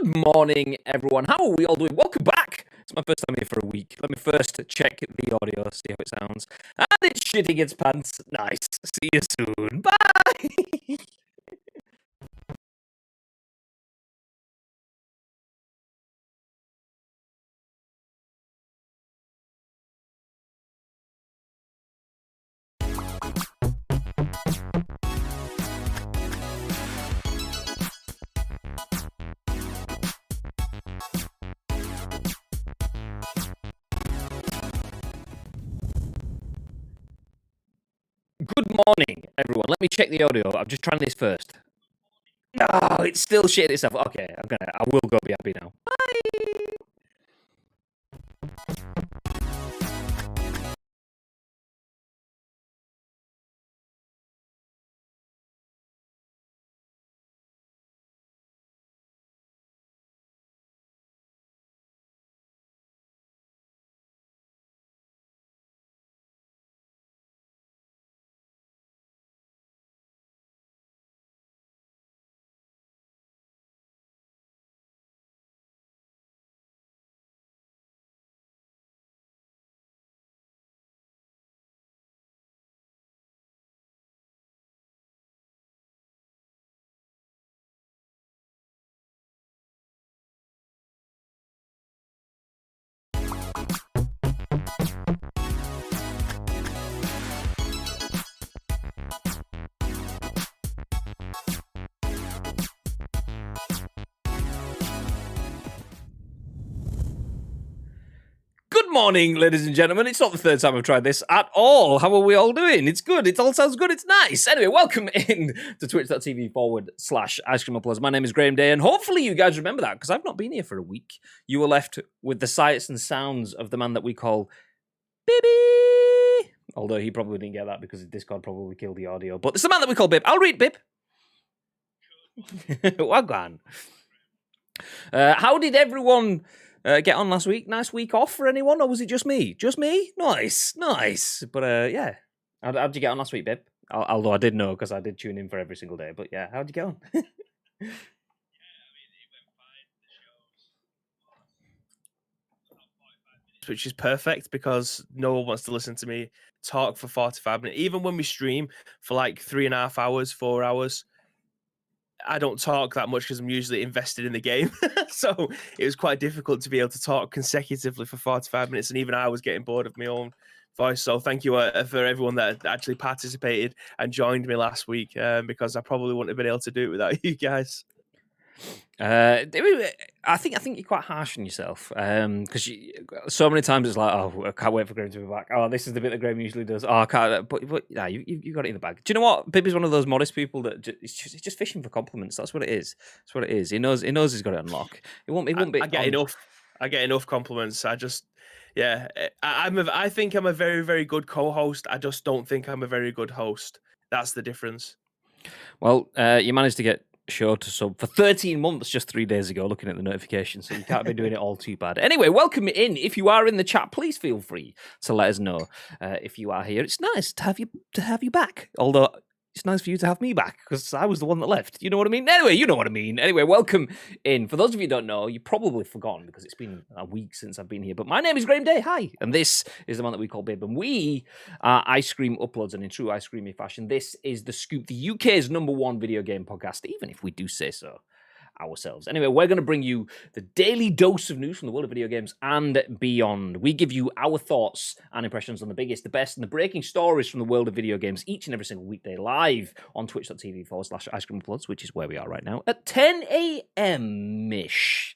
Good morning, everyone. How are we all doing? Welcome back. It's my first time here for a week. Let me first check the audio, see how it sounds. And it's shitting its pants. Nice. See you soon. Bye. Good morning, everyone. Let me check the audio. I'm just trying this first. No, it's still shitting itself. Okay, I will go be happy now. Bye. Good morning, ladies and gentlemen. It's not the third time I've tried this at all. How are we all doing? It's good. It all sounds good. It's nice. Anyway, welcome in to twitch.tv/Ice Cream Uploads. My name is Graham Day, and hopefully you guys remember that because I've not been here for a week. You were left with the sights and sounds of the man that we call Bibby. Although he probably didn't get that because his Discord probably killed the audio. But it's the man that we call Bib. I'll read Bib. Wagwan. How did everyone get on last week? Nice week off for anyone, or was it just me? Just me? Nice. But yeah, how'd you get on last week, Bib? Although I did know because I did tune in for every single day. But yeah, how'd you get on? Which is perfect because no one wants to listen to me talk for 45 minutes. Even when we stream for like 3.5 hours, 4 hours, I don't talk that much because I'm usually invested in the game. So it was quite difficult to be able to talk consecutively for 45 minutes. And even I was getting bored of my own voice. So thank you for everyone that actually participated and joined me last week because I probably wouldn't have been able to do it without you guys. I think you're quite harsh on yourself because so many times it's like, oh, I can't wait for Graham to be back. Oh, this is the bit that Graham usually does. Oh, I can't. But yeah, you got it in the bag. Do you know what? Bibby's one of those modest people that he's just fishing for compliments. That's what it is. That's what it is. He knows he's got it on lock. It won't be. I get enough. I get enough compliments. I think I'm a very, very good co-host. I just don't think I'm a very good host. That's the difference. Well, you managed to get show to sub for 13 months just 3 days ago, looking at the notifications, so you can't be doing it all too bad. Anyway, welcome in. If you are in the chat, please feel free to let us know if you are here. It's nice to have you back, although it's nice for you to have me back because I was the one that left. You know what I mean? Anyway, you know what I mean. Anyway, welcome in. For those of you who don't know, you've probably forgotten because it's been a week since I've been here. But my name is Graham Day. Hi. And this is the one that we call Bib. And we are Ice Cream Uploads. And in true Ice Creamy fashion, this is The Scoop, the UK's #1 video game podcast, even if we do say so ourselves. Anyway, we're going to bring you the daily dose of news from the world of video games and beyond. We give you our thoughts and impressions on the biggest, the best, and the breaking stories from the world of video games each and every single weekday live on twitch.tv/Ice Cream Uploads, which is where we are right now at 10 a.m.-ish.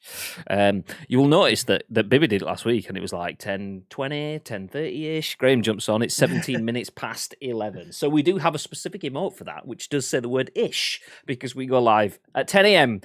You will notice that Bibby did it last week and it was like 10:20, 10:30-ish. Graham jumps on, it's 17 minutes past 11. So we do have a specific emote for that, which does say the word ish because we go live at 10 a.m.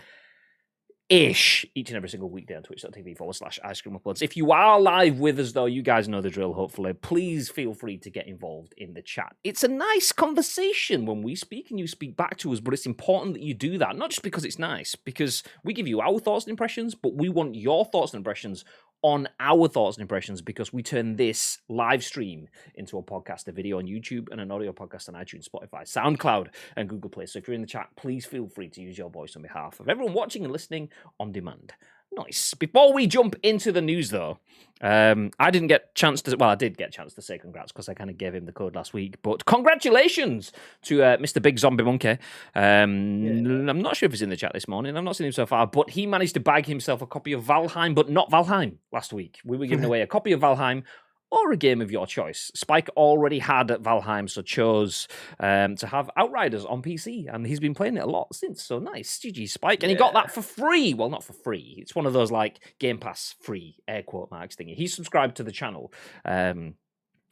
ish each and every single weekday on twitch.tv/Ice Cream Uploads. If you are live with us, though, you guys know the drill, hopefully. Please feel free to get involved in the chat. It's a nice conversation when we speak and you speak back to us, but it's important that you do that, not just because it's nice, because we give you our thoughts and impressions, but we want your thoughts and impressions on our thoughts and impressions, because we turn this live stream into a podcast, a video on YouTube, and an audio podcast on iTunes, Spotify, SoundCloud, and Google Play. So if you're in the chat, please feel free to use your voice on behalf of everyone watching and listening on demand. Nice. Before we jump into the news, though, I didn't get a chance to... Well, I did get a chance to say congrats because I kind of gave him the code last week. But congratulations to Mr. Big Zombie Monkey. I'm not sure if he's in the chat this morning. I've not seen him so far. But he managed to bag himself a copy of Valheim, but not Valheim, last week. We were giving away a copy of Valheim or a game of your choice. Spike already had Valheim, so chose to have Outriders on PC, and he's been playing it a lot since, so nice. GG, Spike. And he got that for free. Well, not for free. It's one of those, like, Game Pass free, air quote marks thingy. He's subscribed to the channel,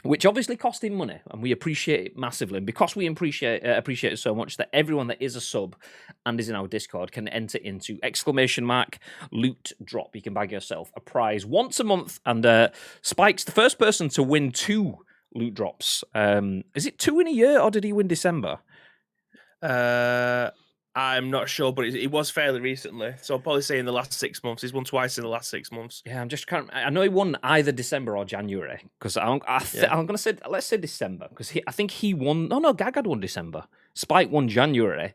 which obviously cost him money, and we appreciate it massively. And because we appreciate it so much, that everyone that is a sub and is in our Discord can enter into !loot drop. You can bag yourself a prize once a month, and Spike's the first person to win 2 loot drops. Is it 2 in a year, or did he win December? I'm not sure, but it was fairly recently. So I'll probably say in the last 6 months. He's won twice in the last 6 months. Yeah, I know he won either December or January, because I'm going to say, let's say December, because I think he won. No, Gagad won December. Spike won January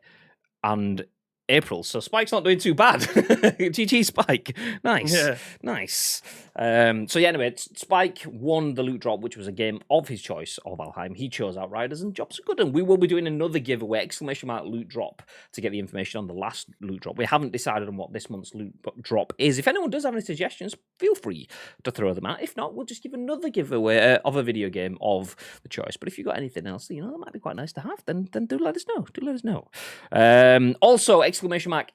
and April, so Spike's not doing too bad. GG, Spike. Nice. Yeah. Nice. So yeah, anyway, Spike won the loot drop, which was a game of his choice, of Valheim. He chose Outriders, and jobs are good. And we will be doing another giveaway, !loot drop, to get the information on the last loot drop. We haven't decided on what this month's loot drop is. If anyone does have any suggestions, feel free to throw them out. If not, we'll just give another giveaway of a video game of the choice. But if you've got anything else, that might be quite nice to have, then do let us know. Do let us know. Also,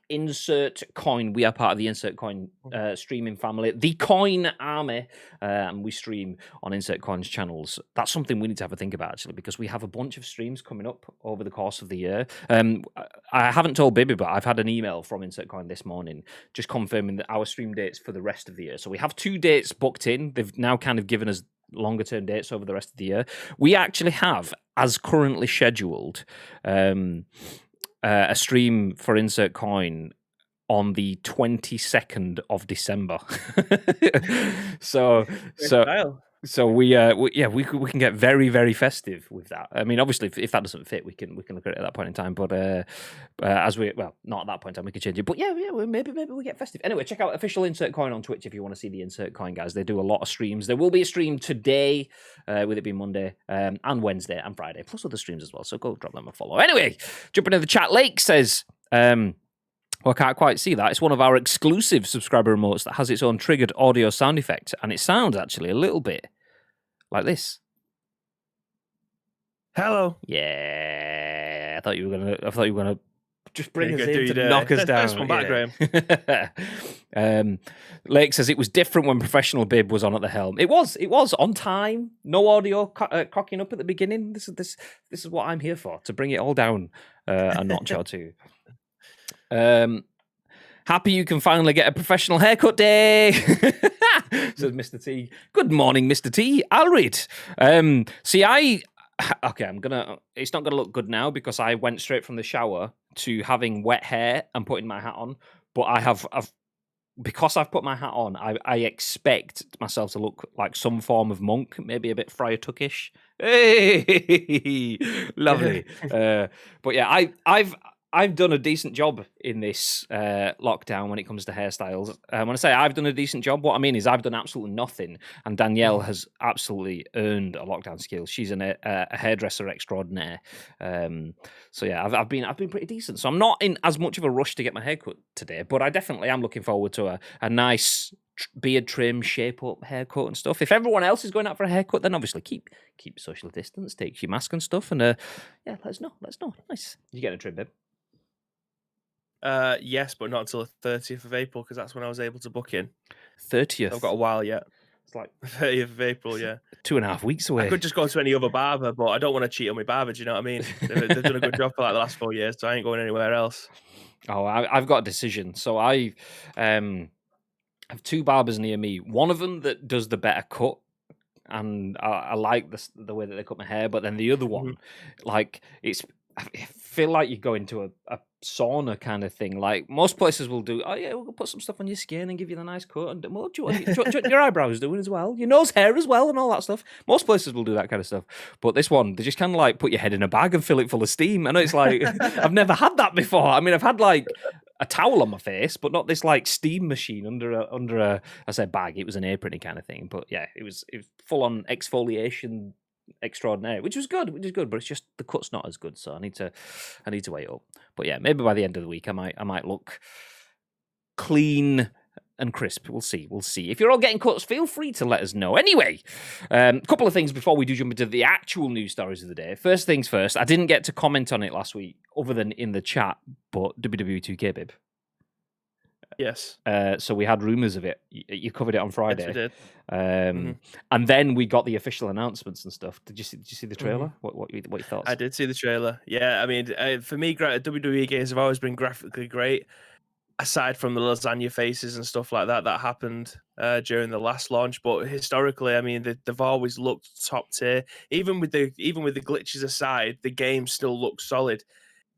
insert coin. We are part of the insert coin streaming family, the coin army, and we stream on insert coin's channels. That's something we need to have a think about, actually, because we have a bunch of streams coming up over the course of the year. I haven't told Bibby, but I've had an email from insert coin this morning just confirming that our stream dates for the rest of the year. So we have 2 dates booked in. They've now kind of given us longer term dates over the rest of the year. We actually have, as currently scheduled, a stream for Insert Coin on the 22nd of December. so we can get very, very festive with that. I mean, obviously, if that doesn't fit, we can look at it at that point in time. But not at that point in time, we can change it. But maybe we get festive. Anyway, check out official Insert Coin on Twitch if you want to see the Insert Coin guys. They do a lot of streams. There will be a stream today, with it being Monday, and Wednesday and Friday, plus other streams as well. So go drop them a follow. Anyway, jumping into the chat. Lake says, well, I can't quite see that. It's one of our exclusive subscriber remotes that has its own triggered audio sound effect, and it sounds actually a little bit like this. Hello. Yeah, I thought you were gonna just bring us in to knock us down. From background. Lake says it was different when Professional Bib was on at the helm. It was on time. No audio cocking up at the beginning. This is what I'm here for, to bring it all down a notch or two. Happy you can finally get a professional haircut day, says Mr. T. Good morning, Mr. T. I'll read. It's not gonna look good now because I went straight from the shower to having wet hair and putting my hat on. But because I've put my hat on, I expect myself to look like some form of monk, maybe a bit Friar Tuckish. Hey, lovely. But yeah, I've done a decent job in this lockdown when it comes to hairstyles. When I say I've done a decent job, what I mean is I've done absolutely nothing, and Danielle has absolutely earned a lockdown skill. She's a hairdresser extraordinaire. So yeah, I've been pretty decent. So I'm not in as much of a rush to get my hair cut today, but I definitely am looking forward to a nice beard trim, shape up haircut and stuff. If everyone else is going out for a haircut, then obviously keep social distance, take your mask and stuff, and let us know. Nice. You get a trim, babe? Yes, but not until the 30th of April, because that's when I was able to book in. 30th? I've got a while yet. It's like 30th of April, yeah. 2.5 weeks away. I could just go to any other barber, but I don't want to cheat on my barber, do you know what I mean? They've done a good job for like the last 4 years, so I ain't going anywhere else. Oh, I've got a decision. So I have 2 barbers near me. One of them that does the better cut, and I like the way that they cut my hair, but then the other one, like, I feel like you go into a sauna kind of thing. Like most places will do, oh yeah, we'll put some stuff on your skin and give you the nice coat. And well, do you want your eyebrows doing as well? Your nose hair as well and all that stuff. Most places will do that kind of stuff. But this one, they just kind of like put your head in a bag and fill it full of steam. I know it's like, I've never had that before. I mean, I've had like a towel on my face, but not this like steam machine under a I said bag. It was an apron kind of thing. But yeah, it was full on exfoliation extraordinaire, which is good, but it's just the cut's not as good, so I need to wait up. But yeah, maybe by the end of the week I might look clean and crisp. We'll see. If you're all getting cuts, feel free to let us know. Anyway, a couple of things before we do jump into the actual news stories of the day. First things first, I didn't get to comment on it last week other than in the chat, but WWE 2K, babe. Yes. So we had rumors of it. You covered it on Friday. Yes, we did. And then we got the official announcements and stuff. Did you see the trailer? What your thoughts? I did see the trailer. Yeah, I mean, for me, WWE games have always been graphically great. Aside from the lasagna faces and stuff like that happened during the last launch, but historically, I mean, they've always looked top tier. Even with the glitches aside, the game still looks solid.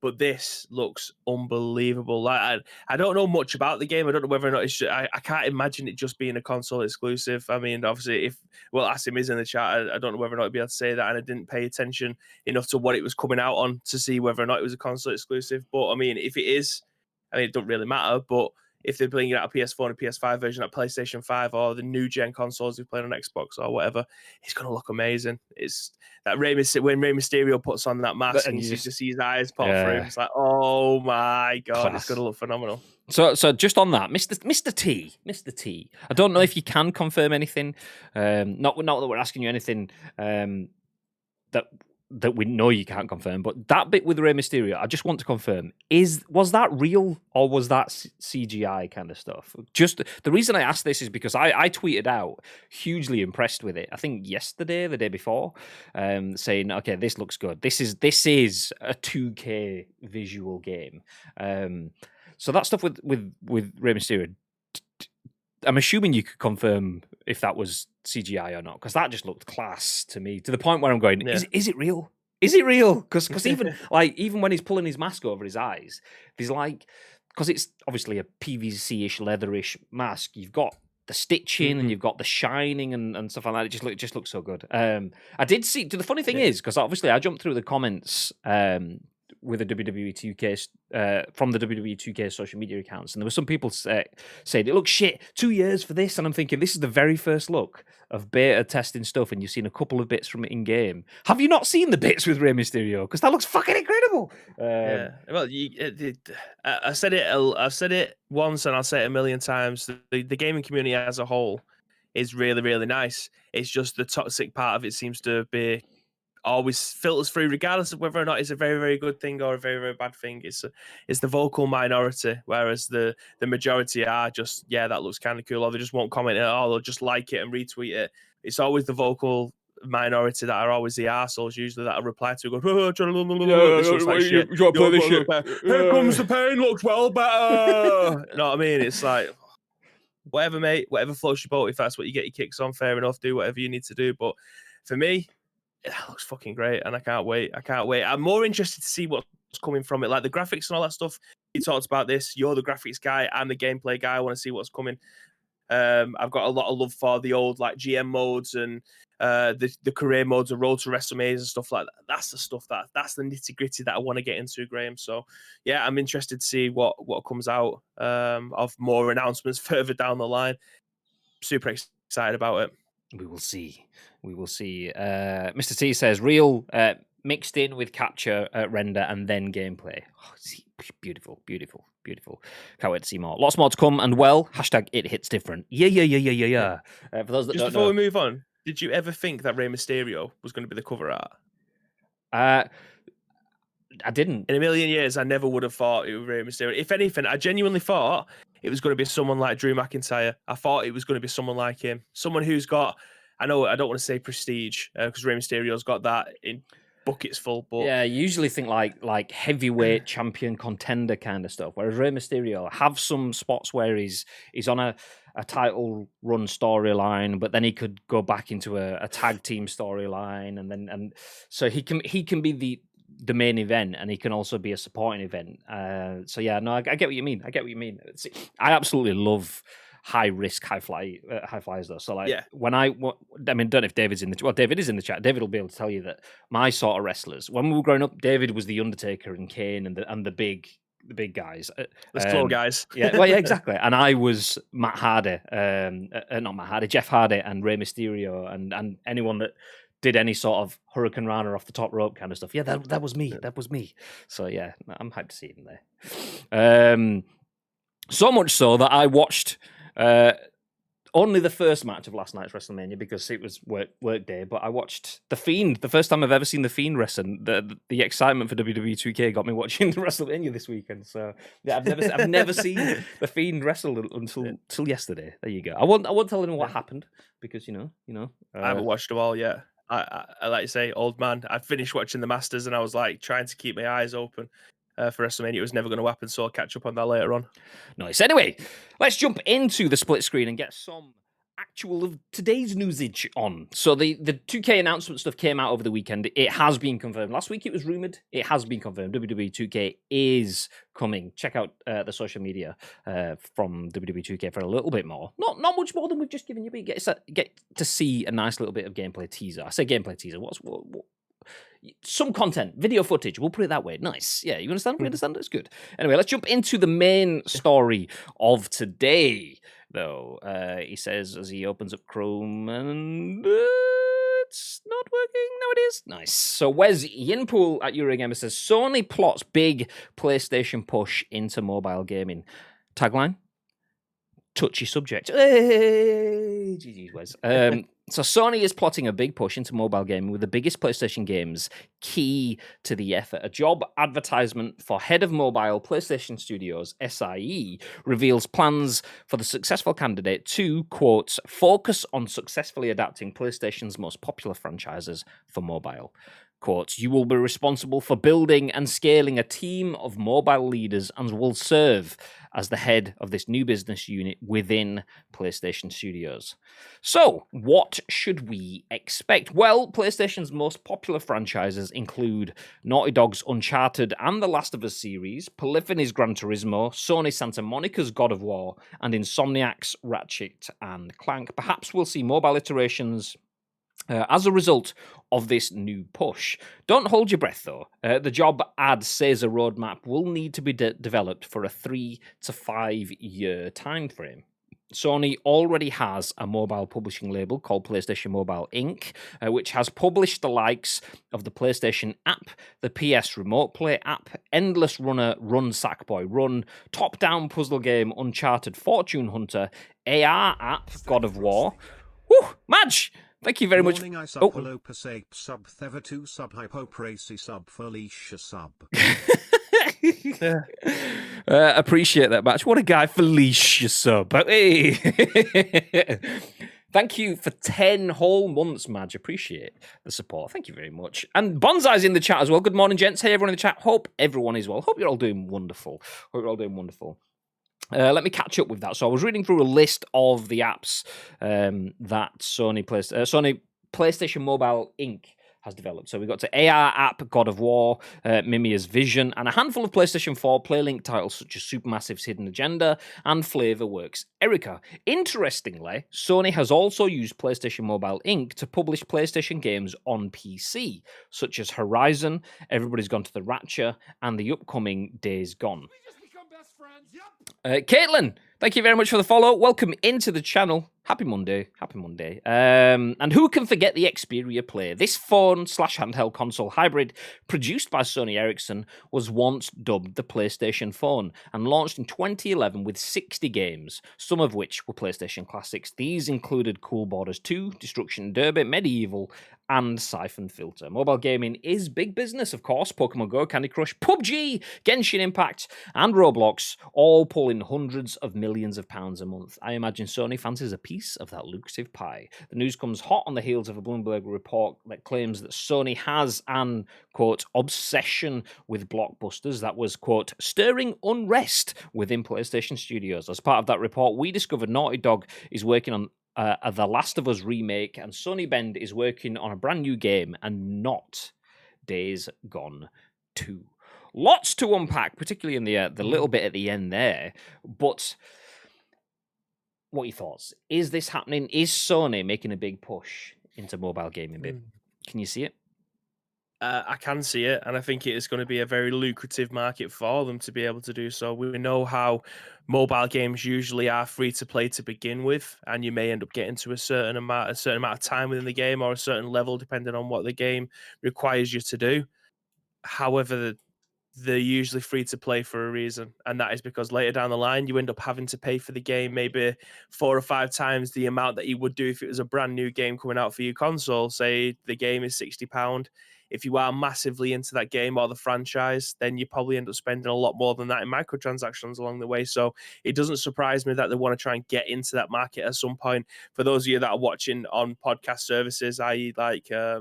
But this looks unbelievable. Like I don't know much about the game. I don't know whether or not I can't imagine it just being a console exclusive. I mean, obviously, if Asim is in the chat, I don't know whether or not I'd be able to say that, and I didn't pay attention enough to what it was coming out on to see whether or not it was a console exclusive. But I mean, if it is, I mean, it doesn't really matter. But if they're bringing out a PS4 and a PS5 version, at PlayStation 5 or the new gen consoles we play on Xbox or whatever, it's gonna look amazing. It's that when Rey Mysterio puts on that mask and you just see his eyes pop through, it's like, oh my god, Class. It's gonna look phenomenal. So just on that, Mr. T. I don't know if you can confirm anything. Not that we're asking you anything that we know you can't confirm, but that bit with Rey Mysterio, I just want to confirm, was that real or was that CGI kind of stuff? Just the reason I asked this is because I tweeted out, hugely impressed with it, I think yesterday, the day before, saying, okay, this looks good. This is a 2K visual game. So that stuff with Rey Mysterio, I'm assuming you could confirm if that was CGI or not, because that just looked class to me, to the point where I'm going, is it real? Is it real? Because even when he's pulling his mask over his eyes, there's like, because it's obviously a PVC-ish, leatherish mask, you've got the stitching and you've got the shining and stuff like that. It just looks so good. I did see, the funny thing is, because obviously I jumped through the comments with the WWE 2K from the WWE 2K social media accounts, and there were some people saying it looks shit. 2 years for this, and I'm thinking this is the very first look of beta testing stuff, and you've seen a couple of bits from it in game. Have you not seen the bits with Rey Mysterio? Because that looks fucking incredible. Yeah, well, I said it. I've said it once, and I'll say it a million times. The gaming community as a whole is really, really nice. It's just the toxic part of it seems to be always filters through, regardless of whether or not it's a very, very good thing or a very, very bad thing. It's the vocal minority, whereas the majority are just, yeah, that looks kind of cool, or they just won't comment at all, or just like it and retweet it. It's always the vocal minority that are always the arseholes, usually, that I reply to, go, this looks like shit. You gotta play this shit. Here comes the pain, looks well better. You know what I mean? It's like, whatever, mate, whatever floats your boat. If that's what you get your kicks on, fair enough, do whatever you need to do. But for me, that looks fucking great, and I can't wait. I'm more interested to see what's coming from it, like the graphics and all that stuff. You talked about this. You're the graphics guy. I'm the gameplay guy. I want to see what's coming. I've got a lot of love for the old like GM modes and the career modes, the road to WrestleMania and stuff like that. That's the stuff that's the nitty gritty that I want to get into, Graham. So yeah, I'm interested to see what comes out of more announcements further down the line. Super excited about it. We will see. Mr. T says real mixed in with capture, render, and then gameplay. Oh, beautiful. Can't wait to see more. Lots more to come. And well, hashtag it hits different. Yeah. For those that just before we move on, did you ever think that Rey Mysterio was going to be the cover art? I didn't. In a million years, I never would have thought it was Rey Mysterio. If anything, I genuinely thought it was going to be someone like Drew McIntyre. I thought it was going to be someone like him. Someone who's got, I know I don't want to say prestige, because Rey Mysterio's got that in buckets full. But yeah, you usually think like heavyweight champion contender kind of stuff. Whereas Rey Mysterio have some spots where he's on a title run storyline, but then he could go back into a tag team storyline, and so he can be the main event, and he can also be a supporting event. So yeah, no, I get what you mean. I get what you mean. I absolutely love high risk, high flyers though. So like when I mean, don't know if David's in the David is in the chat. David will be able to tell you that my sort of wrestlers, when we were growing up, David was the Undertaker and Kane and the big guys, the slow guys. Yeah, exactly. And I was Matt Hardy, not Matt Hardy, Jeff Hardy, and Rey Mysterio, and anyone that did any sort of Hurricane Rana off the top rope kind of stuff. Yeah, that was me. That was me. So yeah, I'm hyped to see him there. So much so that I watched only the first match of last night's WrestleMania because it was work day. But I watched The Fiend. The first time I've ever seen The Fiend wrestling. The excitement for WWE 2K got me watching the WrestleMania this weekend. So yeah, I've never seen The Fiend wrestle until yesterday. There you go. I won't tell anyone what happened because you know. I haven't watched them all yet. I like to say, old man. I finished watching the Masters and I was like trying to keep my eyes open for WrestleMania. It was never going to happen, so I'll catch up on that later on. Nice. Anyway, let's jump into the split screen and get some actual of today's newsage on. So the 2K announcement stuff came out over the weekend. It has been confirmed. Last week it was rumored. It has been confirmed. WWE 2K is coming. Check out the social media from WWE 2K for a little bit more. Not much more than we've just given you, but you get to see a nice little bit of gameplay teaser. I say gameplay teaser. What some content, video footage, we'll put it that way. Nice. Yeah, you understand? We understand? It's good. Anyway, let's jump into the main story of today, though. He says as he opens up Chrome and it's not working. No, it is. Nice. So Wes Yin-Poole at Eurogamer says, Sony plots big PlayStation push into mobile gaming. Tagline? Touchy subject. Hey, GG's, Wes. So Sony is plotting a big push into mobile gaming with the biggest PlayStation games key to the effort. A job advertisement for head of mobile PlayStation Studios, SIE, reveals plans for the successful candidate to, quote, focus on successfully adapting PlayStation's most popular franchises for mobile. Quote, you will be responsible for building and scaling a team of mobile leaders and will serve as the head of this new business unit within PlayStation Studios. So, what should we expect? Well, PlayStation's most popular franchises include Naughty Dog's Uncharted and The Last of Us series, Polyphony's Gran Turismo, Sony Santa Monica's God of War, and Insomniac's Ratchet and Clank. Perhaps we'll see mobile iterations as a result of this new push. Don't hold your breath, though. The job ad says a roadmap will need to be developed for a 3 to 5 year time frame. Sony already has a mobile publishing label called PlayStation Mobile Inc., which has published the likes of the PlayStation app, the PS Remote Play app, Endless Runner, Run Sackboy Run, top-down puzzle game Uncharted Fortune Hunter, AR app God of War. Woo! Madge! Thank you very much. I sub hello Pasape sub Thever2 sub Hypopracy sub Felicia sub. Appreciate that match. What a guy, Felicia sub. Hey. Thank you for 10 whole months, Madge. Appreciate the support. Thank you very much. And Bonsai's in the chat as well. Good morning, gents. Hey, everyone in the chat. Hope everyone is well. Hope you're all doing wonderful. Let me catch up with that. So I was reading through a list of the apps that Sony PlayStation Mobile Inc. has developed. So we got to AR app, God of War, Mimia's Vision, and a handful of PlayStation 4 PlayLink titles such as Supermassive's Hidden Agenda and Flavorworks Erica. Interestingly, Sony has also used PlayStation Mobile Inc. to publish PlayStation games on PC, such as Horizon, Everybody's Gone to the Rapture, and the upcoming Days Gone. Caitlin, thank you very much for the follow. Welcome into the channel. Happy Monday. And who can forget the Xperia Play? This phone/handheld console hybrid, produced by Sony Ericsson, was once dubbed the PlayStation Phone and launched in 2011 with 60 games, some of which were PlayStation classics. These included Cool Borders 2, Destruction Derby, Medieval, and Siphon Filter. Mobile gaming is big business, of course. Pokemon Go, Candy Crush, PUBG, Genshin Impact, and Roblox all pulling hundreds of millions of pounds a month. I imagine Sony fancies a piece of that lucrative pie. The news comes hot on the heels of a Bloomberg report that claims that Sony has an, quote, obsession with blockbusters that was, quote, stirring unrest within PlayStation Studios. As part of that report, we discovered Naughty Dog is working on The Last of Us remake, and Sony Bend is working on a brand new game and not Days Gone 2. Lots to unpack, particularly in the little bit at the end there. But what are your thoughts? Is this happening? Is Sony making a big push into mobile gaming? Bit? Can you see it? I can see it, and I think it is going to be a very lucrative market for them to be able to do so. We know how mobile games usually are free to play to begin with, and you may end up getting to a certain amount of time within the game or a certain level, depending on what the game requires you to do. However, they're usually free to play for a reason, and that is because later down the line you end up having to pay for the game maybe 4 or 5 times the amount that you would do if it was a brand new game coming out for your console. Say the game is £60. If you are massively into that game or the franchise, then you probably end up spending a lot more than that in microtransactions along the way. So it doesn't surprise me that they want to try and get into that market at some point. For those of you that are watching on podcast services, i.e. like I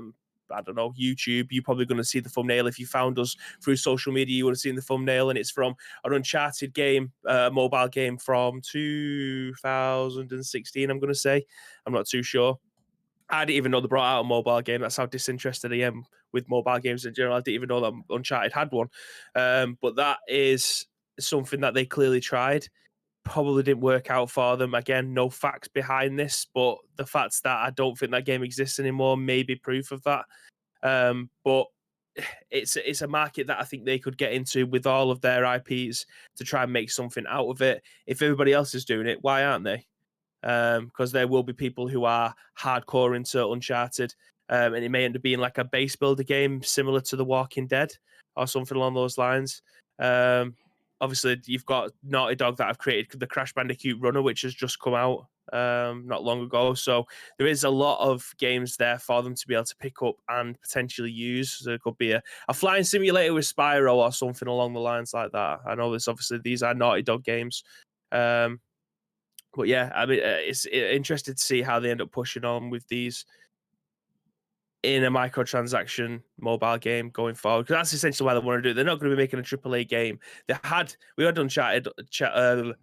don't know, YouTube, you're probably going to see the thumbnail. If you found us through social media, you would have seen the thumbnail, and it's from an Uncharted game, mobile game from 2016, I'm going to say. I'm not too sure. I didn't even know they brought out a mobile game. That's how disinterested I am with mobile games in general. I didn't even know that Uncharted had one. But that is something that they clearly tried. Probably didn't work out for them. Again, no facts behind this, but the fact that I don't think that game exists anymore may be proof of that. But it's a market that I think they could get into with all of their IPs to try and make something out of it. If everybody else is doing it, why aren't they? Because there will be people who are hardcore into Uncharted, and it may end up being like a base builder game similar to The Walking Dead or something along those lines. Obviously, you've got Naughty Dog that have created the Crash Bandicoot Runner, which has just come out not long ago. So there is a lot of games there for them to be able to pick up and potentially use. So it could be a flying simulator with Spyro or something along the lines like that. I know this, obviously, these are Naughty Dog games. But yeah, I mean, it's interesting to see how they end up pushing on with these in a microtransaction mobile game going forward, because that's essentially why they want to do it. They're not going to be making a AAA game. We had Uncharted Golden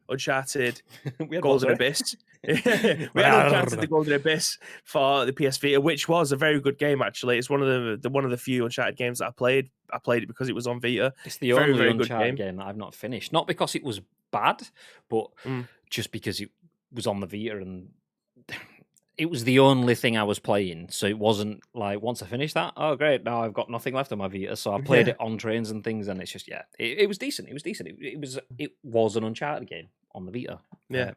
Abyss. We had Uncharted the Golden Abyss for the PS Vita, which was a very good game. Actually, it's one of the few Uncharted games that I played. I played it because it was on Vita. It's the only Uncharted game that I've not finished. Not because it was bad, but just because it was on the Vita and it was the only thing I was playing. So it wasn't like, once I finished that, oh great, now I've got nothing left on my Vita. So I played it on trains and things, and it's just, it was decent. It was decent. It was an Uncharted game on the Vita. Yeah.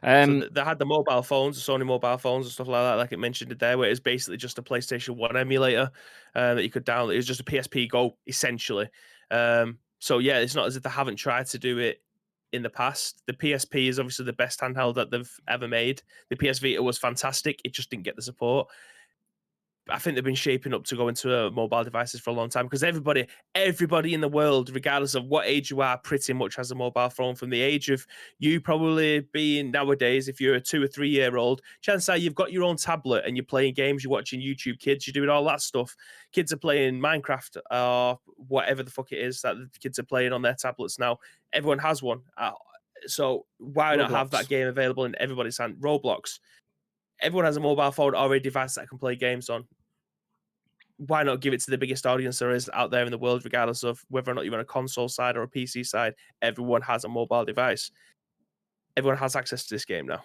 So they had the mobile phones, the Sony mobile phones and stuff like that, like it mentioned it there, where it's basically just a PlayStation 1 emulator that you could download. It was just a PSP Go, essentially. So yeah, it's not as if they haven't tried to do it in the past. The PSP is obviously the best handheld that they've ever made. The PS Vita was fantastic. It just didn't get the support. I think they've been shaping up to go into mobile devices for a long time, because everybody in the world, regardless of what age you are, pretty much has a mobile phone. From the age of you probably being nowadays, if you're a 2 or 3 year old, chances are you've got your own tablet and you're playing games, you're watching YouTube Kids, you're doing all that stuff. Kids are playing Minecraft or whatever the fuck it is that the kids are playing on their tablets now. Everyone has one. So why not have that game available in everybody's hand? Roblox. Everyone has a mobile phone or a device that can play games on. Why not give it to the biggest audience there is out there in the world, regardless of whether or not you're on a console side or a PC side? Everyone has a mobile device. Everyone has access to this game now.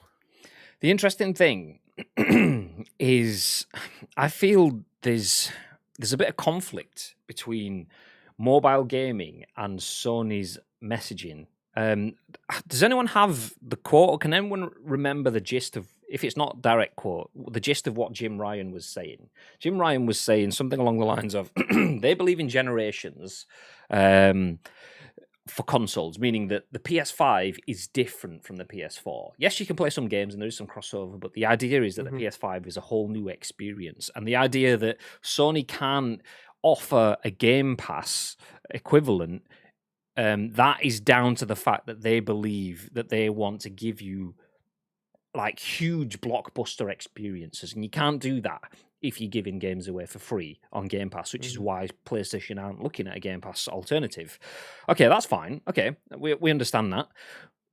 The interesting thing is, I feel there's a bit of conflict between mobile gaming and Sony's messaging. Does anyone have the quote, or can anyone remember the gist of, if it's not direct quote, the gist of what Jim Ryan was saying? Jim Ryan was saying something along the lines of, they believe in generations for consoles, meaning that the PS5 is different from the PS4. Yes, you can play some games and there is some crossover, but the idea is that the PS5 is a whole new experience. And the idea that Sony can offer a Game Pass equivalent, that is down to the fact that they believe that they want to give you like huge blockbuster experiences, and you can't do that if you're giving games away for free on Game Pass, which is why PlayStation aren't looking at a Game Pass alternative. Okay, that's fine. Okay, we understand that.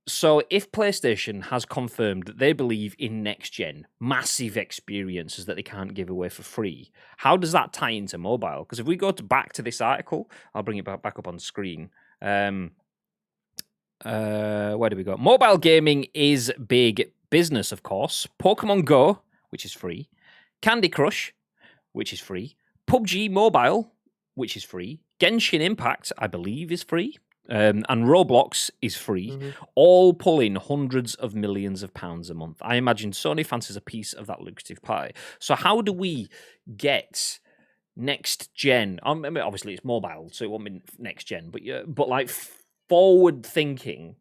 So if PlayStation has confirmed that they believe in next gen, massive experiences that they can't give away for free, how does that tie into mobile? Because if we go back to this article, I'll bring it back up on screen. Where do we go? Mobile gaming is big business, of course. Pokemon Go, which is free. Candy Crush, which is free. PUBG Mobile, which is free. Genshin Impact, I believe, is free. And Roblox is free, all pulling hundreds of millions of pounds a month. I imagine Sony fancies a piece of that lucrative pie. So how do we get next gen? I mean, obviously, it's mobile, so it won't be next gen, but like forward thinking,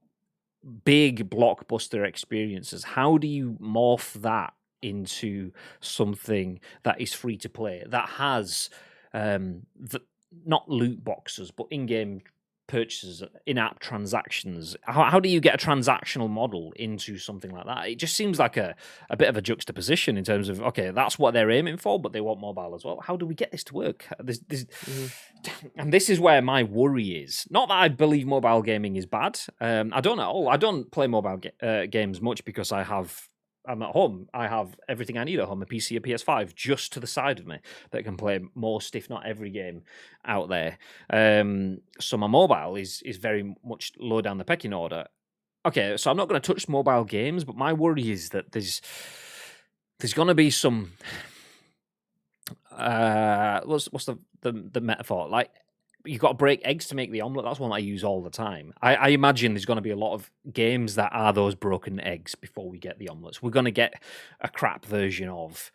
big blockbuster experiences. How do you morph that into something that is free to play, that has not loot boxes, but in-game purchases, in-app transactions? How do you get a transactional model into something like that? It just seems like a bit of a juxtaposition in terms of, okay, that's what they're aiming for, but they want mobile as well. How do we get this to work? And this is where my worry is. Not that I believe mobile gaming is bad. I don't know. I don't play mobile games much because I'm at home. I have everything I need at home, a PC, a PS5, just to the side of me that can play most, if not every game out there. So my mobile is very much low down the pecking order. Okay, so I'm not going to touch mobile games, but my worry is that there's going to be some... what's the metaphor? Like, you've got to break eggs to make the omelette. That's one I use all the time. I imagine there's going to be a lot of games that are those broken eggs before we get the omelettes. We're going to get a crap version of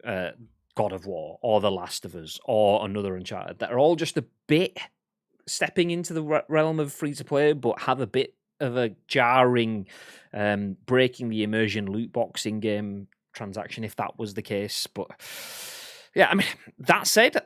God of War or The Last of Us or another Uncharted that are all just a bit stepping into the realm of free-to-play, but have a bit of a jarring, breaking the immersion loot box in-game transaction, if that was the case. But yeah, I mean, that said,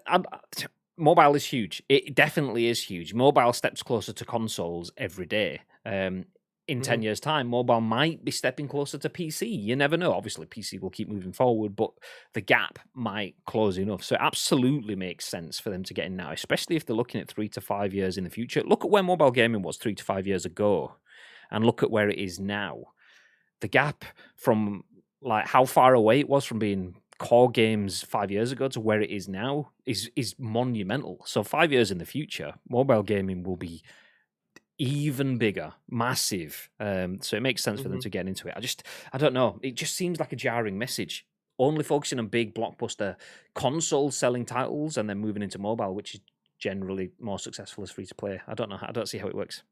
mobile is huge. It definitely is huge. Mobile steps closer to consoles every day. In 10 years' time, mobile might be stepping closer to PC. You never know. Obviously, PC will keep moving forward, but the gap might close enough. So it absolutely makes sense for them to get in now, especially if they're looking at 3 to 5 years in the future. Look at where mobile gaming was 3 to 5 years ago, and look at where it is now. The gap from like how far away it was from being core games 5 years ago to where it is now is monumental. So 5 years in the future, mobile gaming will be even bigger, massive. So it makes sense for them to get into it. I don't know. It just seems like a jarring message. Only focusing on big blockbuster console selling titles and then moving into mobile, which is generally more successful as free to play. I don't know. I don't see how it works.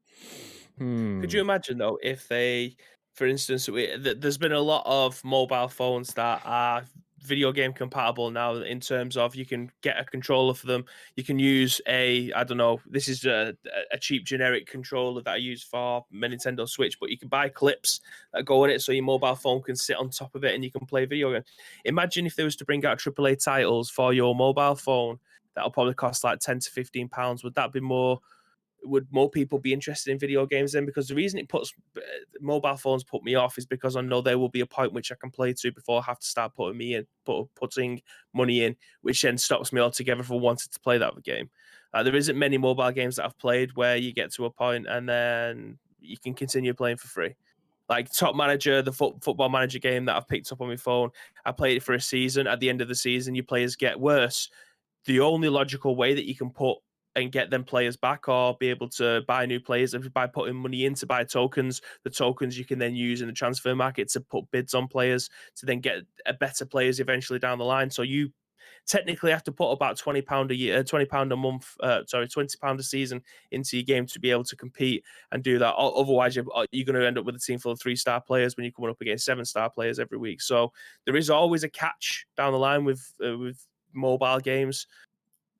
Could you imagine though if they, for instance, there's been a lot of mobile phones that are video game compatible now in terms of you can get a controller for them. You can use I don't know, this is a cheap generic controller that I use for my Nintendo Switch, but you can buy clips that go in it so your mobile phone can sit on top of it and you can play video games. Imagine if they was to bring out AAA titles for your mobile phone that'll probably cost like £10 to £15. Would that be more? Would more people be interested in video games then? Because the reason it puts mobile phones put me off is because I know there will be a point which I can play to before I have to start putting money in, which then stops me altogether from wanting to play that game. There isn't many mobile games that I've played where you get to a point and then you can continue playing for free. Like Top Manager, the football manager game that I've picked up on my phone, I played it for a season. At the end of the season, your players get worse. The only logical way that you can put and get them players back or be able to buy new players by putting money in to buy tokens. The tokens you can then use in the transfer market to put bids on players to then get a better players eventually down the line. So you technically have to put about £20 a year, £20 a month, £20 a season into your game to be able to compete and do that. Otherwise, you're going to end up with a team full of 3-star players when you're coming up against 7-star players every week. So there is always a catch down the line with mobile games.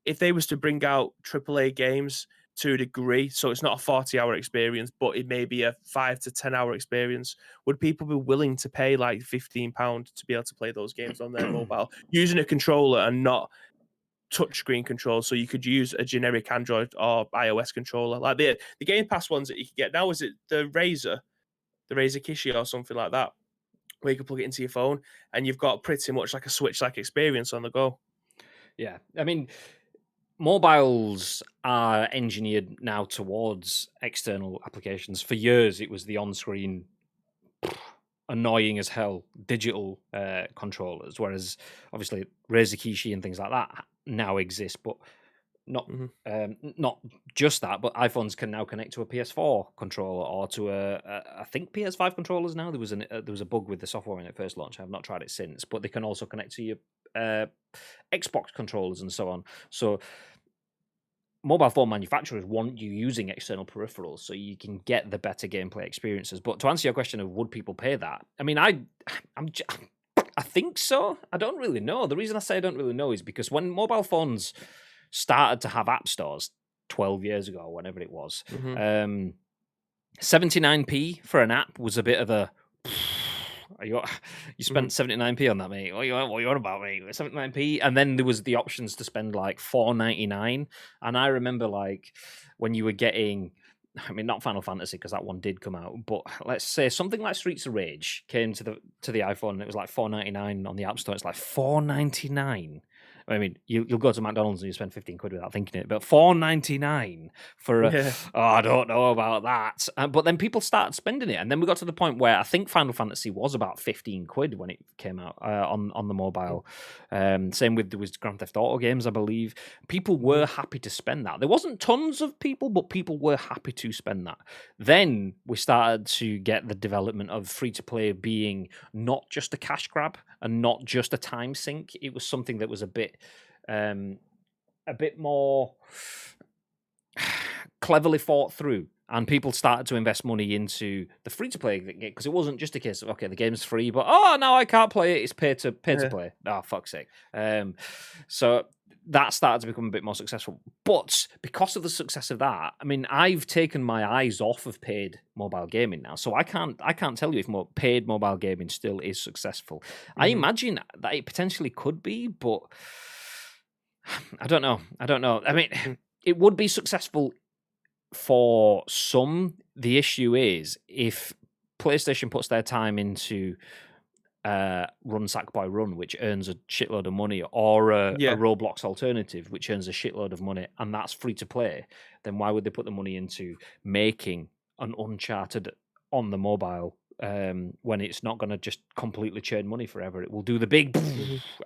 If they was to bring out AAA games to a degree, so it's not a 40-hour experience, but it may be a 5 to 10-hour experience, would people be willing to pay like £15 to be able to play those games on their mobile using a controller and not touchscreen control? So you could use a generic Android or iOS controller, like the Game Pass ones that you could get now. Is it the Razer Kishi or something like that, where you can plug it into your phone and you've got pretty much like a Switch-like experience on the go? Yeah, I mean, mobiles are engineered now towards external applications. For years, it was the on-screen, annoying as hell digital controllers, whereas obviously Razer Kishi and things like that now exist, but not not just that, but iPhones can now connect to a PS4 controller or to I think PS5 controllers now. There was a bug with the software when it first launched. I've not tried it since, but they can also connect to your Xbox controllers and so on. So mobile phone manufacturers want you using external peripherals so you can get the better gameplay experiences. But to answer your question of would people pay that, I mean, I think so. I don't really know. The reason I say I don't really know is because when mobile phones started to have app stores 12 years ago, whenever it was, 79p for an app was a bit of a... You spent 79p on that, mate. What are you on about, mate? 79p, and then there was the options to spend like $4.99. And I remember like when you were getting, I mean, not Final Fantasy because that one did come out, but let's say something like Streets of Rage came to the iPhone. And it was like $4.99 on the App Store. It's like $4.99. I mean, you'll go to McDonald's and you spend 15 quid without thinking it, but $4.99 for I don't know about that. But then people started spending it, and then we got to the point where I think Final Fantasy was about 15 quid when it came out on the mobile. Same with there was Grand Theft Auto games, I believe. People were happy to spend that. There wasn't tons of people, but people were happy to spend that. Then we started to get the development of free to play being not just a cash grab and not just a time sink. It was something that was a bit more cleverly thought through, and people started to invest money into the free to play because it wasn't just a case of okay, the game's free, but no, I can't play it. It's pay to play. Oh, fuck's sake! So that started to become a bit more successful. But because of the success of that, I mean, I've taken my eyes off of paid mobile gaming now, so I can't tell you if paid mobile gaming still is successful. I imagine that it potentially could be, but I don't know. I mean, it would be successful for some. The issue is if PlayStation puts their time into Run Sackboy Run, which earns a shitload of money, or a Roblox alternative, which earns a shitload of money, and that's free to play, then why would they put the money into making an Uncharted on the mobile when it's not going to just completely churn money forever? It will do the big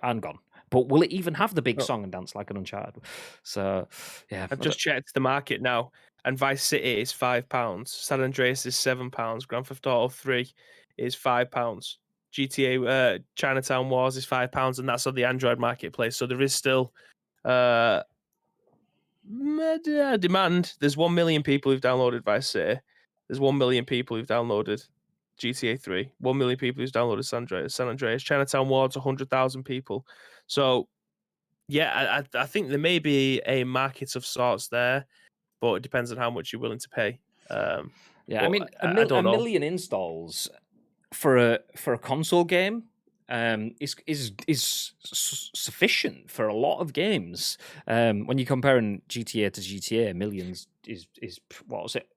and gone. But will it even have the big song and dance like an Uncharted? So, yeah. I've just checked the market now, and Vice City is £5. San Andreas is £7. Grand Theft Auto 3 is £5. GTA Chinatown Wars is £5, and that's on the Android marketplace. So there is still demand. There's 1 million people who've downloaded Vice City. There's 1 million people who've downloaded GTA 3. 1 million people who's downloaded San Andreas. Chinatown Wars, 100,000 people. So, yeah, I think there may be a market of sorts there, but it depends on how much you're willing to pay. I mean, a million installs for a console game is sufficient for a lot of games. When you're comparing GTA to GTA, millions is what was it?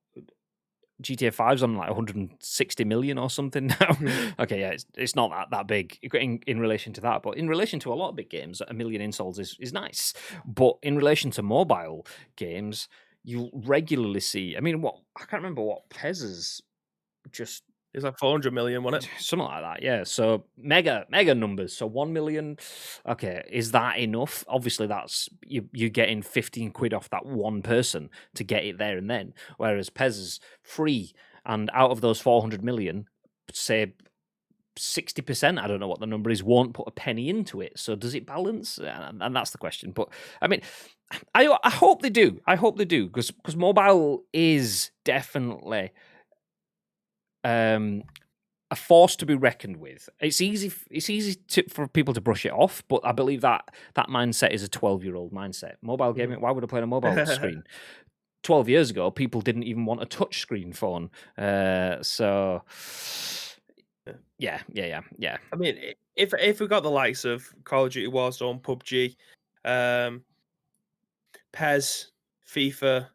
GTA 5's on like 160 million or something now. Okay, yeah, it's not that big in relation to that, but in relation to a lot of big games, a million installs is nice. But in relation to mobile games, you regularly see. I mean, I can't remember what Pez's just. It's like 400 million, wasn't it? Something like that, yeah. So mega numbers. So 1 million. Okay, is that enough? Obviously, that's you're getting 15 quid off that one person to get it there and then. Whereas Pez is free, and out of those 400 million, say 60%, I don't know what the number is, won't put a penny into it. So does it balance? And that's the question. But I mean, I hope they do. I hope they do because mobile is definitely a force to be reckoned with. It's easy for people to brush it off, but I believe that mindset is a 12-year-old mindset. Mobile gaming, why would I play on a mobile screen? 12 years ago, people didn't even want a touch screen phone. So, yeah. I mean, if we got the likes of Call of Duty Warzone, PUBG, PES, FIFA,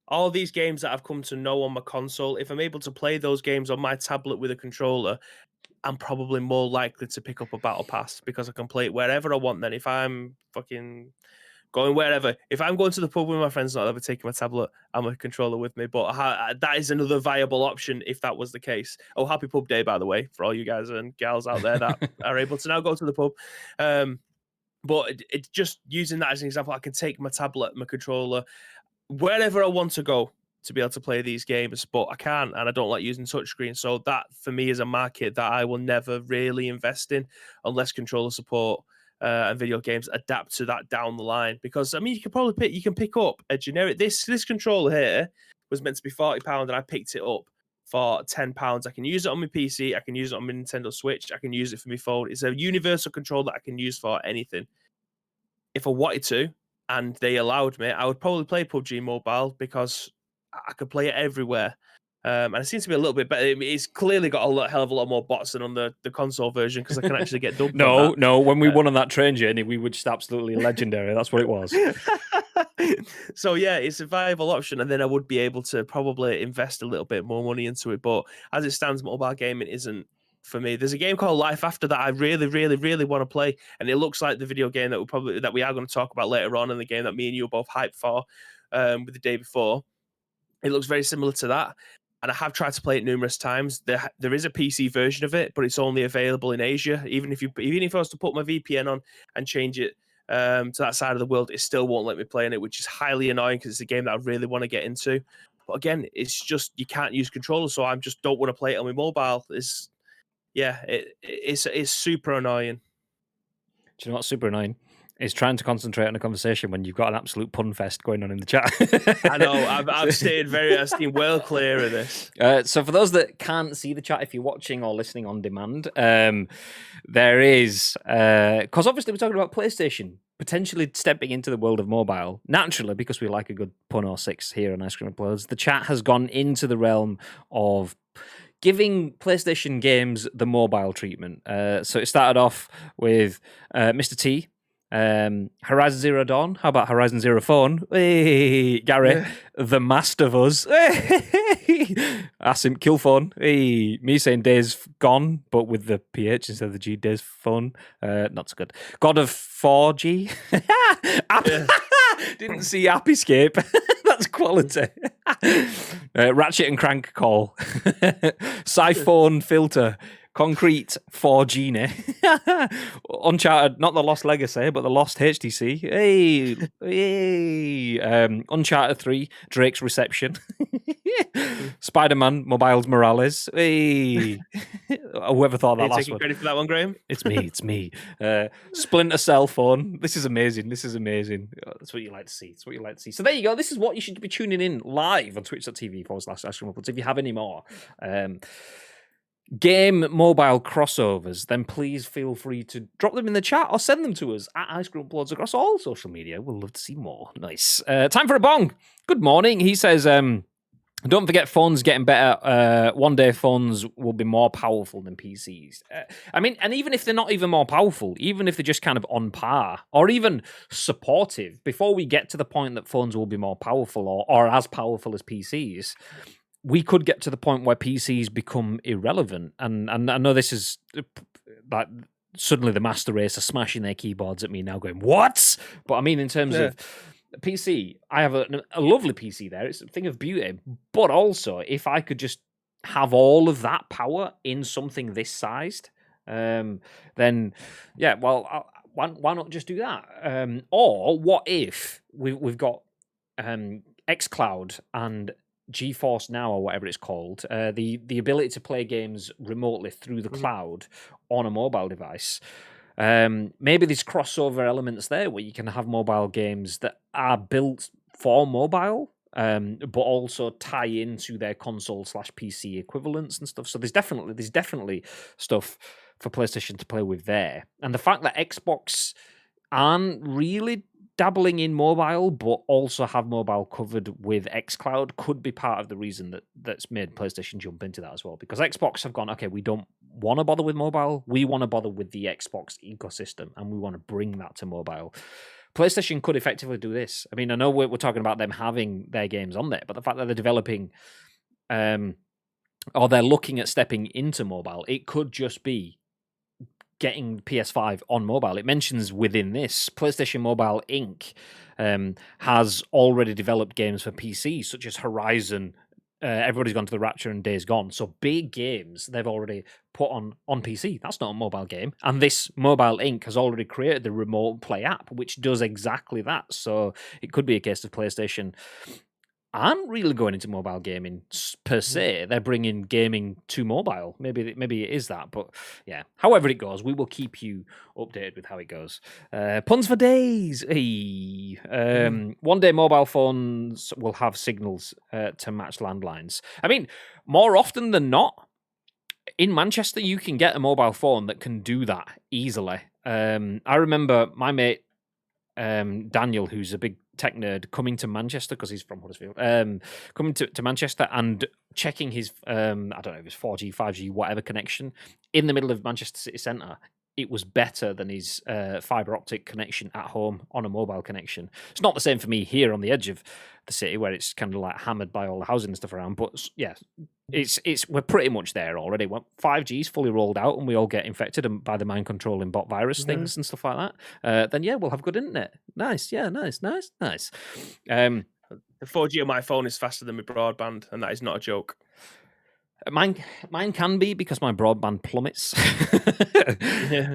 all these games that I've come to know on my console, if I'm able to play those games on my tablet with a controller, I'm probably more likely to pick up a battle pass because I can play it wherever I want. Then if I'm fucking going wherever. If I'm going to the pub with my friends, not ever taking my tablet and my controller with me. But that is another viable option if that was the case. Oh, happy pub day, by the way, for all you guys and gals out there that are able to now go to the pub. But it just using that as an example, I can take my tablet, my controller, wherever I want to go to be able to play these games, but I can't, and I don't like using touchscreen. So that, for me, is a market that I will never really invest in unless controller support and video games adapt to that down the line. Because I mean, you can pick up a generic. This controller here was meant to be £40, and I picked it up for £10. I can use it on my PC. I can use it on my Nintendo Switch. I can use it for my phone. It's a universal controller that I can use for anything. If I wanted to, and they allowed me, I would probably play PUBG Mobile because I could play it everywhere. And it seems to be a little bit better. It's clearly got a hell of a lot more bots than on the console version because I can actually get dubbed. No. When we won on that train journey, we were just absolutely legendary. That's what it was. So yeah, it's a viable option, and then I would be able to probably invest a little bit more money into it. But as it stands, mobile gaming isn't for me. There's a game called Life After that I really, really, really want to play, and it looks like the video game that we are going to talk about later on, and the game that me and you are both hyped for with the day before. It looks very similar to that, and I have tried to play it numerous times. There is a PC version of it, but it's only available in Asia. Even if I was to put my VPN on and change it to that side of the world, it still won't let me play in it, which is highly annoying because it's a game that I really want to get into. But again, it's just you can't use controllers, so I just don't want to play it on my mobile. It's super annoying. Do you know what's super annoying? Is trying to concentrate on a conversation when you've got an absolute pun fest going on in the chat. I know. I've stayed well clear of this. So for those that can't see the chat, if you're watching or listening on demand, there is because obviously we're talking about PlayStation potentially stepping into the world of mobile naturally because we like a good pun or six here on Ice Cream Uploads. The chat has gone into the realm of giving PlayStation games the mobile treatment. So it started off with Mr. T. Horizon Zero Dawn. How about Horizon Zero Phone? Hey, Gary, The Master of Us. Hey, Asim Kill Phone. Hey, me saying Days Gone, but with the PH instead of the G. Days Phone. Not so good. God of 4G. Didn't see App Escape. That's quality. Ratchet and Crank Call. Siphone Filter. Concrete 4 Genie. Uncharted, not the Lost Legacy, but the Lost HTC. Hey. Uncharted 3, Drake's Reception. Spider-Man, Miles Morales. Hey. Whoever thought that last one. Taking credit for that one, Graham? It's me. Splinter Cell Phone. This is amazing. That's what you like to see. So there you go. This is what you should be tuning in live on twitch.tv/AskRemotes if you have any more. Game mobile crossovers, then please feel free to drop them in the chat or send them to us at Ice Cream Uploads across all social media. We'll love to see more. Nice. Time for a bong. Good morning. He says, don't forget phones getting better. One day phones will be more powerful than PCs. I mean, and even if they're not even more powerful, even if they're just kind of on par or even supportive, before we get to the point that phones will be more powerful or as powerful as PCs, we could get to the point where PCs become irrelevant. And I know this is like suddenly the master race are smashing their keyboards at me now going, what? But I mean, in terms of PC, I have a lovely PC there. It's a thing of beauty. But also, if I could just have all of that power in something this sized, then, yeah, well, why not just do that? Or what if we've got xCloud and GeForce Now or whatever it's called, the ability to play games remotely through the cloud on a mobile device. Maybe there's crossover elements there where you can have mobile games that are built for mobile, but also tie into their console/PC equivalents and stuff. So there's definitely stuff for PlayStation to play with there. And the fact that Xbox aren't really dabbling in mobile, but also have mobile covered with xCloud could be part of the reason that's made PlayStation jump into that as well. Because Xbox have gone, okay, we don't want to bother with mobile. We want to bother with the Xbox ecosystem, and we want to bring that to mobile. PlayStation could effectively do this. I mean, I know we're talking about them having their games on there, but the fact that they're developing or they're looking at stepping into mobile, it could just be getting PS5 on mobile. It mentions within this, PlayStation Mobile Inc. Has already developed games for PC, such as Horizon. Everybody's gone to the Rapture and Days Gone. So big games they've already put on PC. That's not a mobile game. And this Mobile Inc. has already created the Remote Play app, which does exactly that. So it could be a case of PlayStation aren't really going into mobile gaming per se. They're bringing gaming to mobile. Maybe it is that, but yeah. However it goes, we will keep you updated with how it goes. Puns for days. Hey. One day mobile phones will have signals to match landlines. I mean, more often than not, in Manchester, you can get a mobile phone that can do that easily. I remember my mate Daniel, who's a big tech nerd, coming to Manchester because he's from Huddersfield, coming to Manchester and checking his, I don't know if it's 4G, 5G, whatever connection in the middle of Manchester city centre. It was better than his fibre optic connection at home on a mobile connection. It's not the same for me here on the edge of the city where it's kind of like hammered by all the housing and stuff around. But yeah, we're pretty much there already. When 5G is fully rolled out and we all get infected by the mind controlling bot virus things and stuff like that, then yeah, we'll have good internet. Nice, yeah, nice. The 4G on my phone is faster than my broadband, and that is not a joke. Mine can be because my broadband plummets,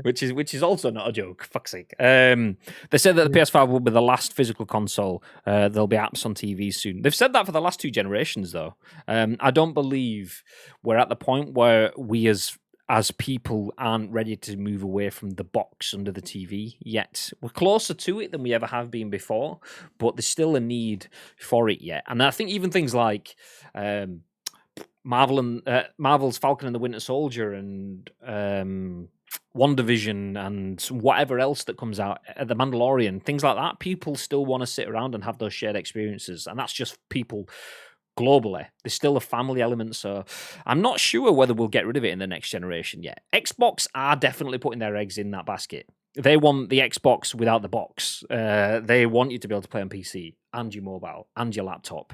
which is also not a joke. Fuck's sake. They said that the PS5 will be the last physical console. There'll be apps on TVs soon. They've said that for the last 2 generations, though. I don't believe we're at the point where we as people aren't ready to move away from the box under the TV yet. We're closer to it than we ever have been before, but there's still a need for it yet. And I think even things like Marvel's Falcon and the Winter Soldier and WandaVision and whatever else that comes out, The Mandalorian, things like that, people still want to sit around and have those shared experiences. And that's just people globally. There's still a family element, so I'm not sure whether we'll get rid of it in the next generation yet. Xbox are definitely putting their eggs in that basket. They want the Xbox without the box. They want you to be able to play on PC and your mobile and your laptop.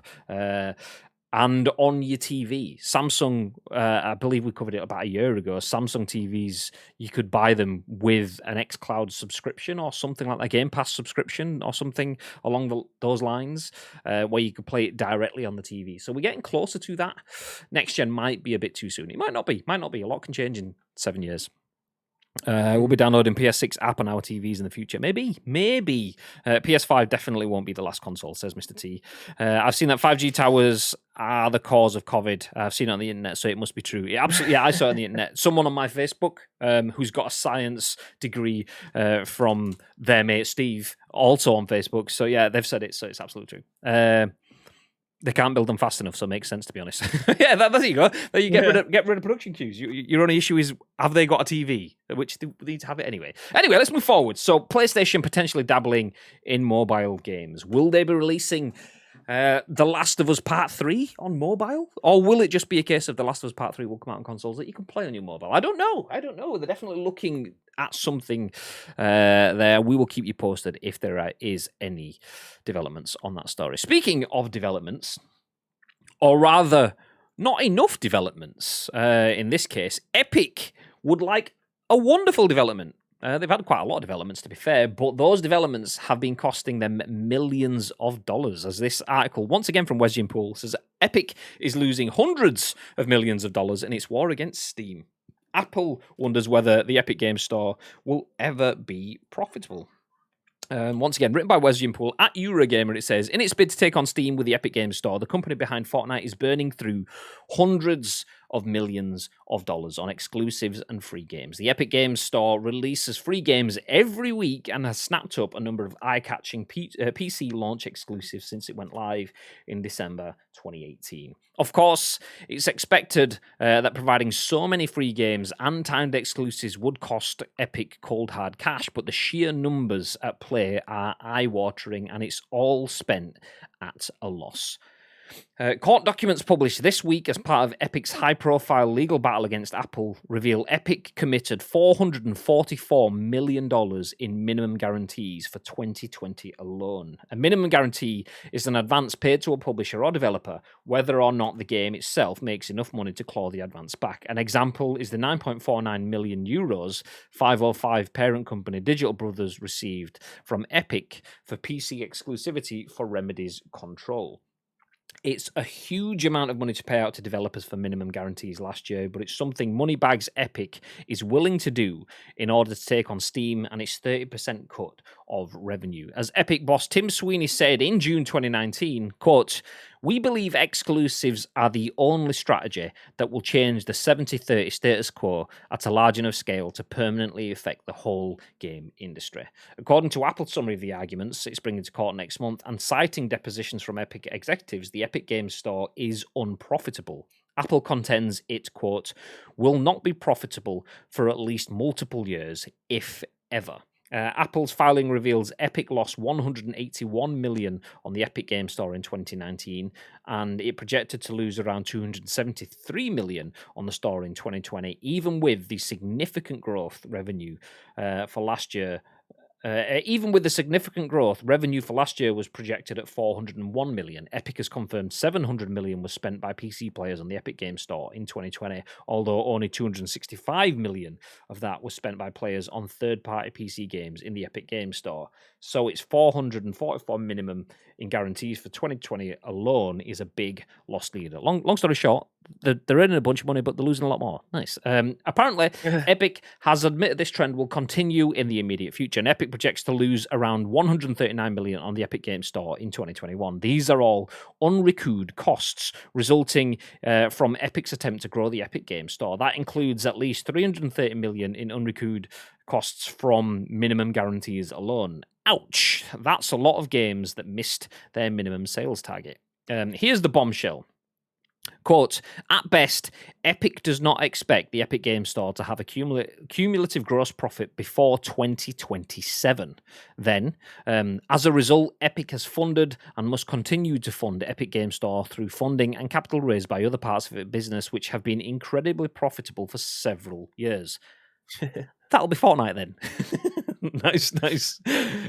And on your TV. Samsung, I believe we covered it about a year ago, Samsung TVs, you could buy them with an xCloud subscription or something like that, Game Pass subscription or something along those lines, where you could play it directly on the TV. So we're getting closer to that. Next gen might be a bit too soon. It might not be. A lot can change in 7 years. We'll be downloading PS6 app on our TVs in the future. Maybe. PS5 definitely won't be the last console, says Mr. T. I've seen that 5G towers are the cause of COVID. I've seen it on the internet, so it must be true. Yeah, absolutely. Yeah, I saw it on the internet. Someone on my Facebook who's got a science degree from their mate Steve, also on Facebook. So yeah, they've said it, so it's absolutely true. They can't build them fast enough, so it makes sense, to be honest. Yeah, there you go. There you get rid of production queues. Your only issue is, have they got a TV? Which they need to have it anyway. Anyway, let's move forward. So PlayStation potentially dabbling in mobile games. Will they be releasing The Last of Us Part 3 on mobile? Or will it just be a case of The Last of Us Part 3 will come out on consoles that you can play on your mobile? I don't know. They're definitely looking at something there. We will keep you posted if there is any developments on that story. Speaking of developments, or rather, not enough developments in this case, Epic would like a wonderful development. They've had quite a lot of developments, to be fair, but those developments have been costing them millions of dollars. As this article, once again from Yin-Poole, says Epic is losing hundreds of millions of dollars in its war against Steam. Apple wonders whether the Epic Games Store will ever be profitable. Once again, written by Yin-Poole at Eurogamer, it says, in its bid to take on Steam with the Epic Games Store, the company behind Fortnite is burning through hundreds of millions of dollars on exclusives and free games. The Epic Games Store releases free games every week and has snapped up a number of eye-catching PC launch exclusives since it went live in December 2018. Of course, it's expected that providing so many free games and timed exclusives would cost Epic cold hard cash, but the sheer numbers at play are eye-watering, and it's all spent at a loss. Court documents published this week as part of Epic's high-profile legal battle against Apple reveal Epic committed $444 million in minimum guarantees for 2020 alone. A minimum guarantee is an advance paid to a publisher or developer, whether or not the game itself makes enough money to claw the advance back. An example is the 9.49 million euros 505 parent company Digital Brothers received from Epic for PC exclusivity for Remedy's Control. It's a huge amount of money to pay out to developers for minimum guarantees last year, but it's something Moneybags Epic is willing to do in order to take on Steam and its 30% cut of revenue. As Epic boss Tim Sweeney said in June 2019, quote, "We believe exclusives are the only strategy that will change the 70-30 status quo at a large enough scale to permanently affect the whole game industry." According to Apple's summary of the arguments it's bringing to court next month, and citing depositions from Epic executives, the Epic Games Store is unprofitable. Apple contends it, quote, "will not be profitable for at least multiple years, if ever." Apple's filing reveals Epic lost $181 million on the Epic Game Store in 2019, and it projected to lose around $273 million on the store in 2020, even with the significant growth revenue for last year. Even with the significant growth, revenue for last year was projected at $401 million. Epic has confirmed $700 million was spent by PC players on the Epic Game Store in 2020, although only $265 million of that was spent by players on third-party PC games in the Epic Game Store. So it's $444 minimum in guarantees for 2020 alone is a big loss leader. Long story short, they're earning a bunch of money, but they're losing a lot more. Nice. Apparently, Epic has admitted this trend will continue in the immediate future, and Epic projects to lose around $139 million on the Epic Game Store in 2021. These are all unrecouped costs resulting from Epic's attempt to grow the Epic Game Store. That includes at least $330 million in unrecouped costs from minimum guarantees alone. Ouch! That's a lot of games that missed their minimum sales target. Here's the bombshell. Quote, "At best, Epic does not expect the Epic Game Store to have a cumulative gross profit before 2027. Then, as a result, Epic has funded and must continue to fund Epic Game Store through funding and capital raised by other parts of its business, which have been incredibly profitable for several years." That'll be Fortnite then. Nice.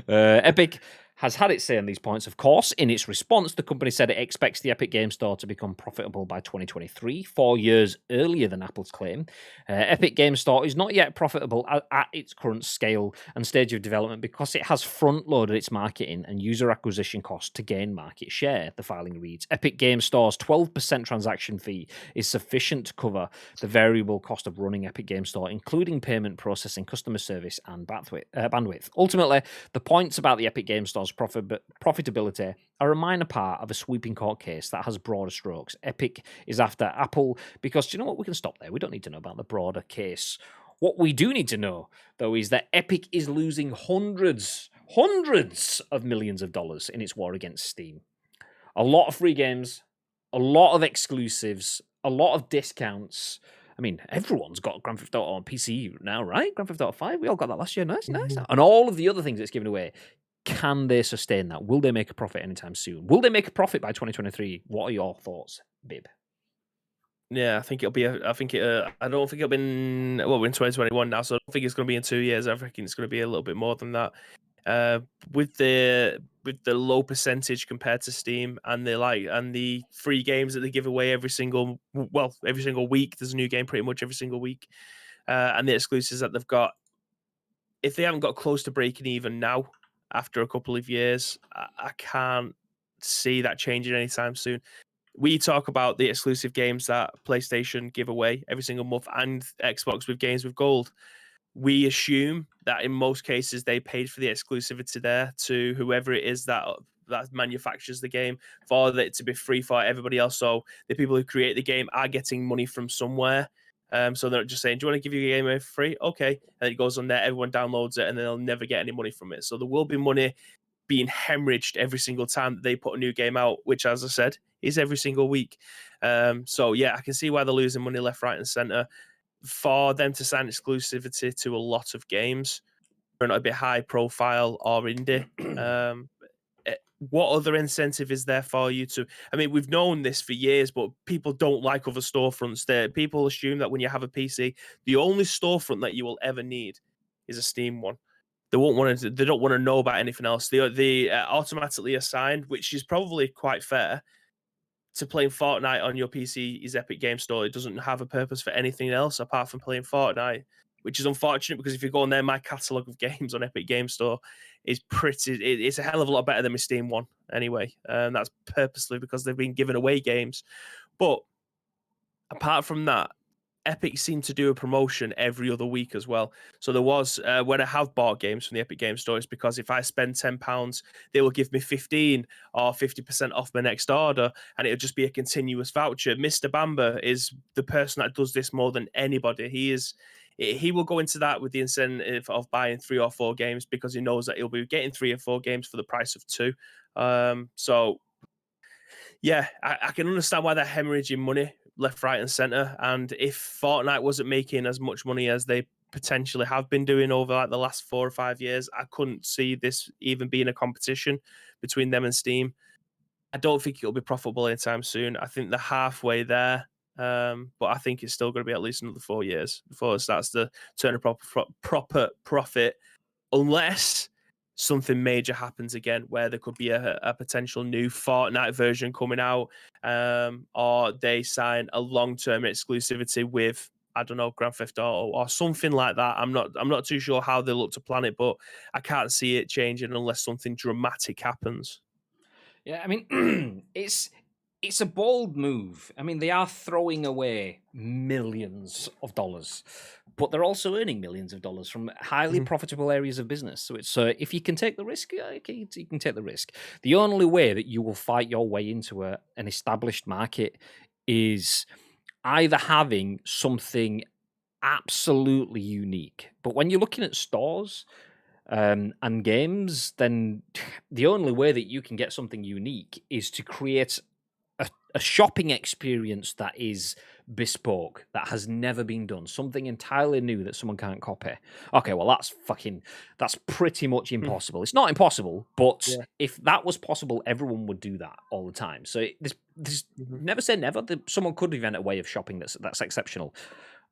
Epic has had its say on these points, of course. In its response, the company said it expects the Epic Game Store to become profitable by 2023, 4 years earlier than Apple's claim. Epic Game Store is not yet profitable at its current scale and stage of development because it has front-loaded its marketing and user acquisition costs to gain market share, the filing reads. Epic Game Store's 12% transaction fee is sufficient to cover the variable cost of running Epic Game Store, including payment processing, customer service, and bandwidth. Ultimately, the points about the Epic Game Store's profitability are a minor part of a sweeping court case that has broader strokes. Epic is after Apple because, do you know what, we can stop there. We don't need to know about the broader case. What we do need to know, though, is that Epic is losing hundreds of millions of dollars in its war against Steam. A lot of free games, a lot of exclusives, a lot of discounts. I mean, everyone's got Grand Theft Auto on PC now, right? Grand Theft Auto 5, we all got that last year. Nice. And all of the other things it's given away. Can they sustain that? Will they make a profit anytime soon? Will they make a profit by 2023? What are your thoughts, Bib? Yeah, I think it'll be. I don't think it'll be in. Well, we're in 2021 now, so I don't think it's going to be in 2 years. I reckon it's going to be a little bit more than that. With the low percentage compared to Steam and the free games that they give away every single week. There's a new game pretty much every single week, and the exclusives that they've got. If they haven't got close to breaking even now, after a couple of years, I can't see that changing anytime soon. We talk about the exclusive games that PlayStation give away every single month and Xbox with games with gold. We assume that in most cases they paid for the exclusivity there to whoever it is that manufactures the game for it to be free for everybody else. So the people who create the game are getting money from somewhere. So they're just saying, do you want to give you a game away for free? Okay. And it goes on there, everyone downloads it, and they'll never get any money from it. So there will be money being hemorrhaged every single time that they put a new game out, which, as I said, is every single week. So yeah, I can see why they're losing money left, right, and center. For them to sign exclusivity to a lot of games, they're not a bit high profile or indie. what other incentive is there for you to? I mean, we've known this for years, but people don't like other storefronts. People assume that when you have a PC, the only storefront that you will ever need is a Steam one. They won't want to. They don't want to know about anything else. They automatically assigned, which is probably quite fair, to playing Fortnite on your PC is Epic Game Store. It doesn't have a purpose for anything else apart from playing Fortnite, which is unfortunate because if you go on there, my catalog of games on Epic Game Store is it's a hell of a lot better than my Steam one anyway. And that's purposely because they've been giving away games. But apart from that, Epic seemed to do a promotion every other week as well. So there was, when I have bought games from the Epic Game Store, it's because if I spend £10, they will give me 15 or 50% off my next order, and it'll just be a continuous voucher. Mr. Bamba is the person that does this more than anybody. He will go into that with the incentive of buying 3 or 4 games because he knows that he'll be getting 3 or 4 games for the price of 2. So yeah, I can understand why they're hemorrhaging money left, right, and center. And if Fortnite wasn't making as much money as they potentially have been doing over like the last 4 or 5 years, I couldn't see this even being a competition between them and Steam. I don't think it'll be profitable anytime soon. I think they're halfway there, but I think it's still going to be at least another 4 years before it starts to turn a proper profit, unless something major happens again where there could be a potential new Fortnite version coming out, or they sign a long-term exclusivity with, I don't know, Grand Theft Auto or something like that. I'm not too sure how they look to plan it, but I can't see it changing unless something dramatic happens. Yeah, I mean, it's a bold move. I mean, they are throwing away millions of dollars, but they're also earning millions of dollars from highly profitable areas of business. So if you can take the risk, you can take the risk. The only way that you will fight your way into an established market is either having something absolutely unique. But when you're looking at stores and games, then the only way that you can get something unique is to create a shopping experience that is bespoke, that has never been done, something entirely new that someone can't copy. Okay, well, that's pretty much impossible. It's not impossible, but if that was possible, everyone would do that all the time. So this never say never. Someone could invent a way of shopping that's exceptional.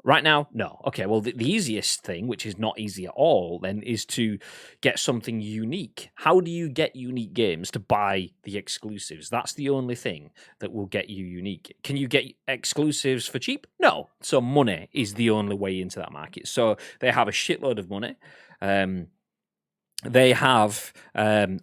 Right now, no. Okay, well, the easiest thing, which is not easy at all, then, is to get something unique. How do you get unique games? To buy the exclusives. That's the only thing that will get you unique. Can you get exclusives for cheap? No. So money is the only way into that market. So they have a shitload of money. They have,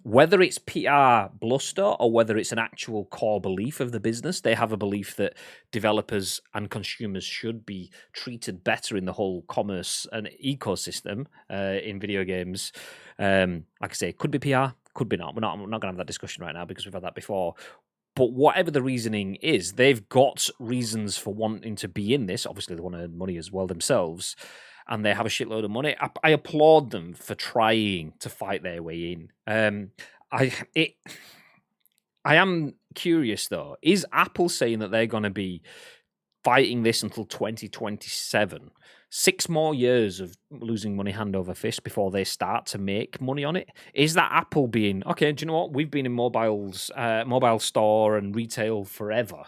whether it's PR bluster or whether it's an actual core belief of the business, they have a belief that developers and consumers should be treated better in the whole commerce and ecosystem in video games. Like I say, could be PR, could be not. I'm not going to have that discussion right now because we've had that before. But whatever the reasoning is, they've got reasons for wanting to be in this. Obviously, they want to earn money as well themselves. And they have a shitload of money. I applaud them for trying to fight their way in. I am curious though. Is Apple saying that they're going to be fighting this until 2027? 6 more years of losing money hand over fist before they start to make money on it. Is that Apple being okay? Do you know what? We've been in mobile store and retail forever.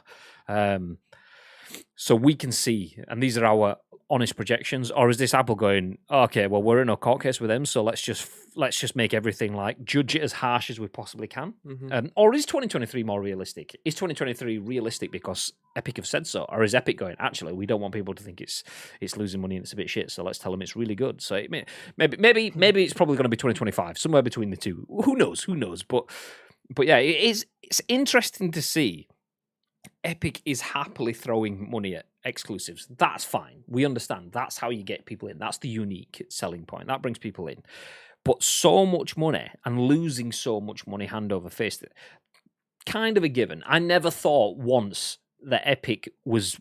So we can see, and these are our honest projections, or is this Apple going, okay, well, we're in a court case with them, so let's just make everything like judge it as harsh as we possibly can? Or is 2023 more realistic? Is 2023 realistic because Epic have said so, or is Epic going, actually, we don't want people to think it's losing money and it's a bit shit, so let's tell them it's really good? So maybe it's probably going to be 2025, somewhere between the two. Who knows? But yeah, it's interesting to see. Epic is happily throwing money at exclusives. That's fine. We understand. That's how you get people in. That's the unique selling point. That brings people in. But so much money and losing so much money hand over fist, kind of a given. I never thought once that Epic was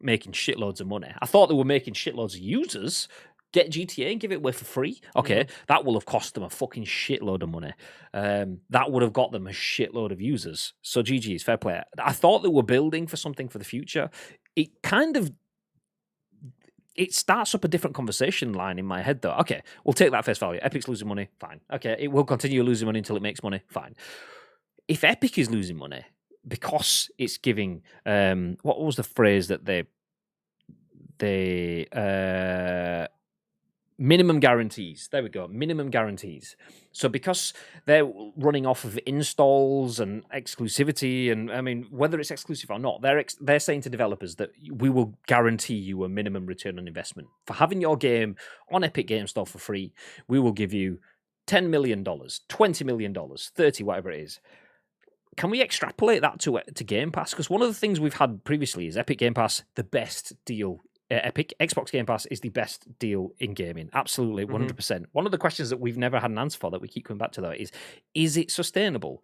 making shitloads of money. I thought they were making shitloads of users. Get GTA and give it away for free. Okay, that will have cost them a fucking shitload of money. That would have got them a shitload of users. So GG's, fair play. I thought they were building for something for the future. It starts up a different conversation line in my head, though. Okay, we'll take that face value. Epic's losing money, fine. Okay, it will continue losing money until it makes money, fine. if Epic is losing money because it's giving what was the phrase that they minimum guarantees. There we go. Minimum guarantees. So because they're running off of installs and exclusivity, and I mean, whether it's exclusive or not, they're saying to developers that we will guarantee you a minimum return on investment. For having your game on Epic Game Store for free, we will give you $10 million, $20 million, 30, whatever it is. Can we extrapolate that to Game Pass? Because one of the things we've had previously is Epic Game Pass, the best deal. Epic Xbox Game Pass is the best deal in gaming. Absolutely, 100%. One of the questions that we've never had an answer for that we keep coming back to, though, is it sustainable?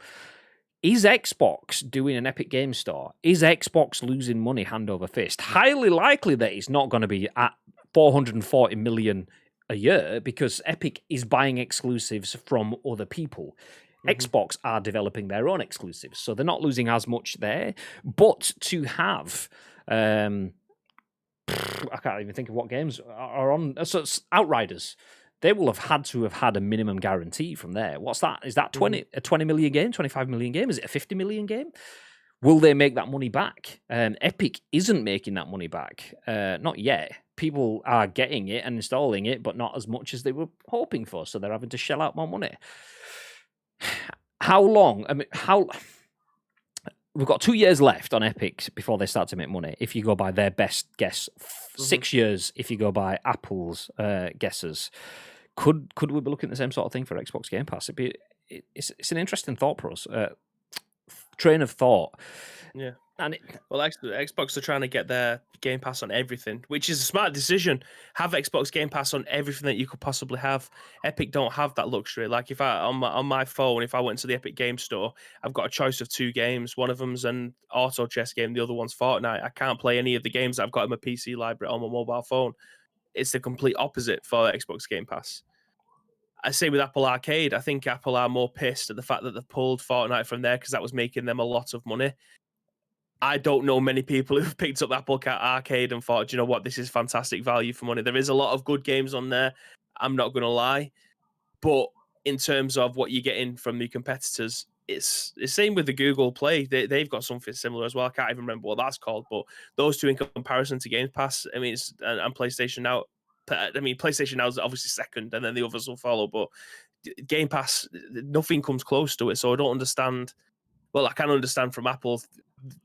Is Xbox doing an Epic Game Store? Is Xbox losing money hand over fist? Highly likely that it's not going to be at 440 million a year because Epic is buying exclusives from other people. Xbox are developing their own exclusives, so they're not losing as much there. But to have... I can't even think of what games are on. So it's Outriders. They will have had a minimum guarantee from there. What's that? Is that a 20 million game, 25 million game? Is it a 50 million game? Will they make that money back? Epic isn't making that money back. Not yet. People are getting it and installing it, but not as much as they were hoping for. So they're having to shell out more money. How long? I mean, we've got 2 years left on Epic before they start to make money. If you go by their best guess, 6 years. If you go by Apple's guesses, could we be looking at the same sort of thing for Xbox Game Pass? It's an interesting thought process, train of thought. Yeah. And Xbox are trying to get their Game Pass on everything, which is a smart decision. Have Xbox Game Pass on everything that you could possibly have. Epic don't have that luxury. Like if I on my phone, if I went to the Epic Game Store, I've got a choice of 2 games. One of them's an auto chess game. The other one's Fortnite. I can't play any of the games that I've got in my PC library on my mobile phone. It's the complete opposite for Xbox Game Pass. I say with Apple Arcade, I think Apple are more pissed at the fact that they've pulled Fortnite from there because that was making them a lot of money. I don't know many people who've picked up Apple Arcade and thought, you know what, this is fantastic value for money. There is a lot of good games on there. I'm not going to lie. But in terms of what you're getting from the competitors, it's the same with the Google Play. They've got something similar as well. I can't even remember what that's called. But those two in comparison to Game Pass, I mean, and PlayStation Now. I mean, PlayStation Now is obviously second, and then the others will follow. But Game Pass, nothing comes close to it. So I don't understand. Well, I can understand from Apple.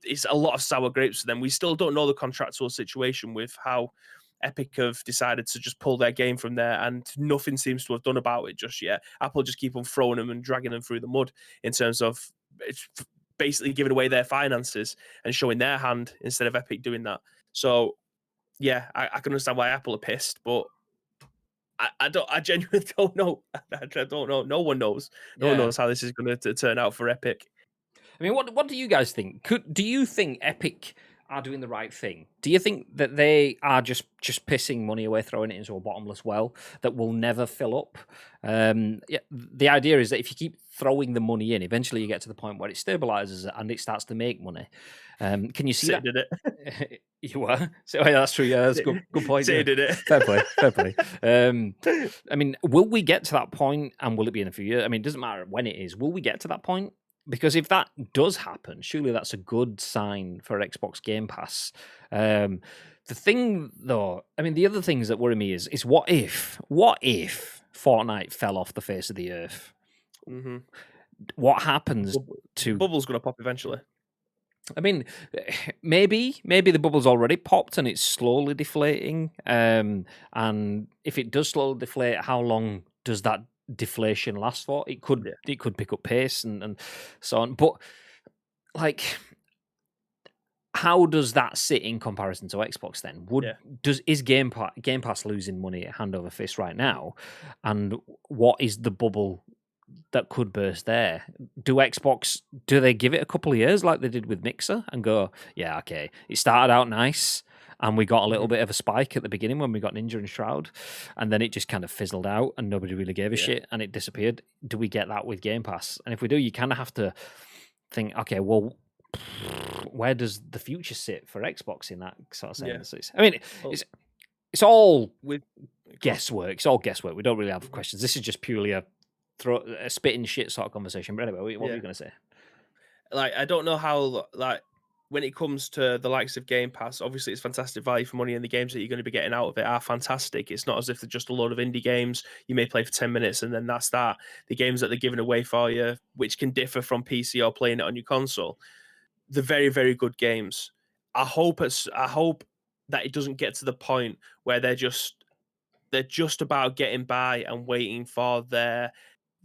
It's a lot of sour grapes for them. We still don't know the contractual situation with how Epic have decided to just pull their game from there, and nothing seems to have done about it just yet. Apple just keep on throwing them and dragging them through the mud in terms of it's basically giving away their finances and showing their hand instead of Epic doing that. So, yeah, I can understand why Apple are pissed, but I genuinely don't know. I don't know. No one knows. No one knows how this is going to turn out for Epic. I mean, what do you guys think? Do you think Epic are doing the right thing? Do you think that they are just pissing money away, throwing it into a bottomless well that will never fill up? The idea is that if you keep throwing the money in, eventually you get to the point where it stabilizes and it starts to make money. Can you see that? Did it? You were? So, yeah, that's true. Yeah, that's a good point. Say did it. Fair play. I mean, will we get to that point, and will it be in a few years? I mean, it doesn't matter when it is. Will we get to that point? Because if that does happen, surely that's a good sign for Xbox Game Pass. The thing, though, I mean, the other things that worry me is what if Fortnite fell off the face of the earth? Mm-hmm. What happens to... Bubble's going to pop eventually. I mean, maybe the bubble's already popped and it's slowly deflating. And if it does slowly deflate, how long does that deflation last for? It could pick up pace and so on. But like, how does that sit in comparison to Xbox then? Is Game Pass losing money hand over fist right now? And what is the bubble that could burst there? Do they give it a couple of years like they did with Mixer and go, yeah, okay, it started out nice and we got a little bit of a spike at the beginning when we got Ninja and Shroud, and then it just kind of fizzled out and nobody really gave a shit and it disappeared. Do we get that with Game Pass? And if we do, you kind of have to think, okay, well, where does the future sit for Xbox in that sort of sense? I mean, it's all guesswork. It's all guesswork. We don't really have questions. This is just purely a spitting shit sort of conversation. But anyway, what were you going to say? like I don't know how like when it comes to the likes of Game Pass, obviously it's fantastic value for money, and the games that you're going to be getting out of it are fantastic. It's not as if they're just a load of indie games you may play for 10 minutes and then that's that. The games that they're giving away for you, which can differ from PC or playing it on your console, they're very, very good games. I hope that it doesn't get to the point where they're just about getting by and waiting for their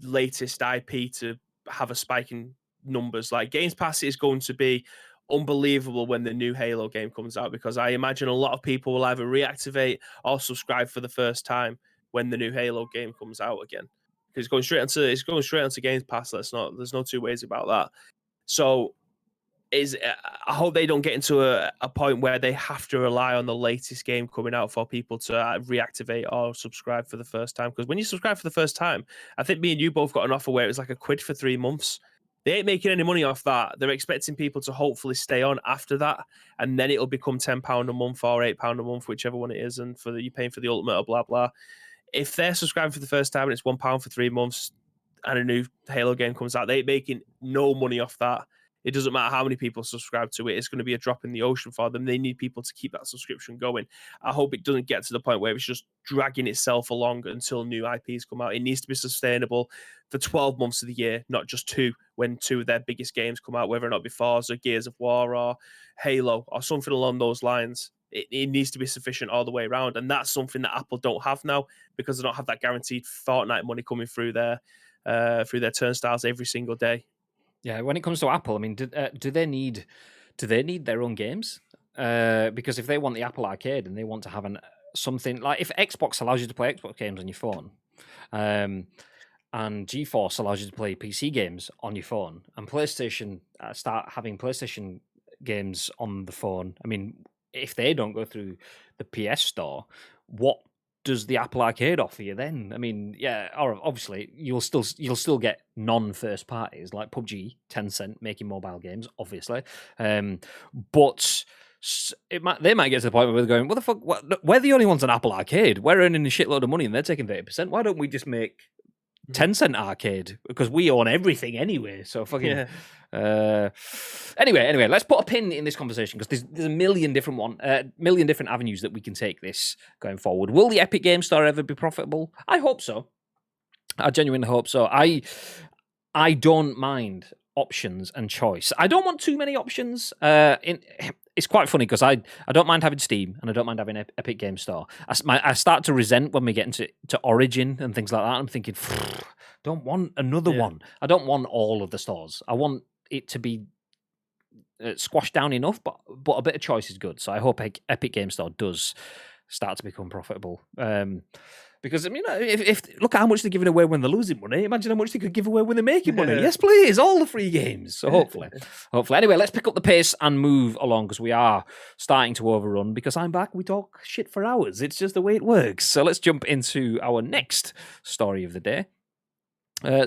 latest IP to have a spike in numbers. Like Games Pass is going to be unbelievable when the new Halo game comes out, because I imagine a lot of people will either reactivate or subscribe for the first time when the new Halo game comes out again. Because it's going straight onto Games Pass. There's no two ways about that. So I hope they don't get into a point where they have to rely on the latest game coming out for people to reactivate or subscribe for the first time. Because when you subscribe for the first time, I think me and you both got an offer where it was like £1 for 3 months. They ain't making any money off that. They're expecting people to hopefully stay on after that, and then it'll become £10 a month or £8 a month, whichever one it is, and you're paying for the ultimate or blah blah. If they're subscribing for the first time and it's £1 for 3 months, and a new Halo game comes out, they're making no money off that. It doesn't matter how many people subscribe to it. It's going to be a drop in the ocean for them. They need people to keep that subscription going. I hope it doesn't get to the point where it's just dragging itself along until new IPs come out. It needs to be sustainable for 12 months of the year, not just 2, when 2 of their biggest games come out, whether or not be Forza, Gears of War, or Halo, or something along those lines. It needs to be sufficient all the way around. And that's something that Apple don't have now, because they don't have that guaranteed Fortnite money coming through their turnstiles every single day. Yeah, when it comes to Apple, I mean, do they need their own games? Because if they want the Apple Arcade and they want to have something like, if Xbox allows you to play Xbox games on your phone, and GeForce allows you to play PC games on your phone, and PlayStation start having PlayStation games on the phone, I mean, if they don't go through the PS Store, what does the Apple Arcade offer you then? I mean, yeah, or obviously you'll still get non-first parties like PUBG, Tencent making mobile games, obviously, but they might get to the point where they're going, what the fuck? We're the only ones on Apple Arcade. We're earning a shitload of money and they're taking 30%. Why don't we just make Tencent Arcade? Because we own everything anyway. So fucking. Yeah. Anyway, let's put a pin in this conversation, because there's a million different avenues that we can take this going forward. Will the Epic Game Store ever be profitable? I hope so. I genuinely hope so. I don't mind options and choice. I don't want too many options. It's quite funny because I don't mind having Steam and I don't mind having Epic Game Store. I start to resent when we get into Origin and things like that. I'm thinking, don't want another one. I don't want all of the stores. I want it to be squashed down enough, but a bit of choice is good. So I hope Epic Game Store does start to become profitable. Because I mean, if look at how much they're giving away when they're losing money. Imagine how much they could give away when they're making money. Yes, please, all the free games. So hopefully. Anyway, let's pick up the pace and move along, because we are starting to overrun. Because I'm back, we talk shit for hours. It's just the way it works. So let's jump into our next story of the day.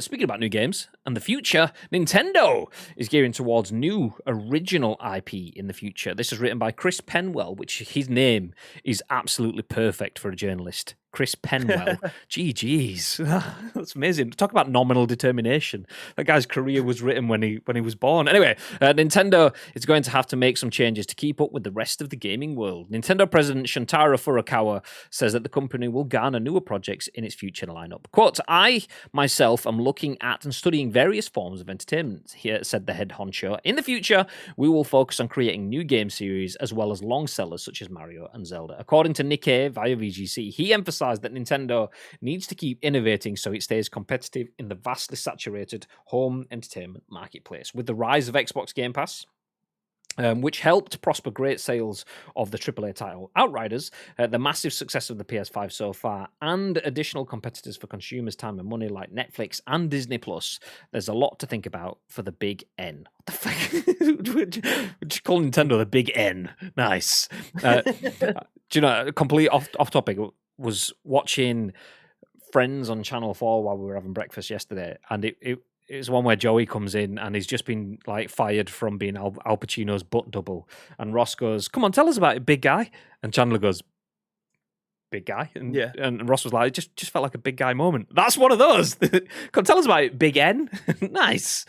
Speaking about new games and the future, Nintendo is gearing towards new original IP in the future. This is written by Chris PENWELL, which his name is absolutely perfect for a journalist. Chris PENWELL. Jeez. That's amazing. Talk about nominal determination. That guy's career was written when he was born. Anyway, Nintendo is going to have to make some changes to keep up with the rest of the gaming world. Nintendo president Shuntaro Furukawa says that the company will garner newer projects in its future lineup. Quote, I, myself, am looking at and studying various forms of entertainment, here said the head honcho. In the future, we will focus on creating new game series as well as long sellers such as Mario and Zelda. According to Nikkei via VGC, he emphasized that Nintendo needs to keep innovating so it stays competitive in the vastly saturated home entertainment marketplace. With the rise of Xbox Game Pass, which helped prosper great sales of the AAA title Outriders, the massive success of the PS5 so far, and additional competitors for consumers' time and money like Netflix and Disney+, there's a lot to think about for the Big N. What the fuck? Would you call Nintendo the Big N? Nice. Do you know, complete off topic, was watching Friends on Channel 4 while we were having breakfast yesterday, and it's one where Joey comes in and he's just been like fired from being Al Pacino's butt double, and Ross goes, "Come on, tell us about it, big guy." And Chandler goes, "Big guy," and Ross was like, "It just felt like a big guy moment." That's one of those. Come tell us about it, Big N. Nice.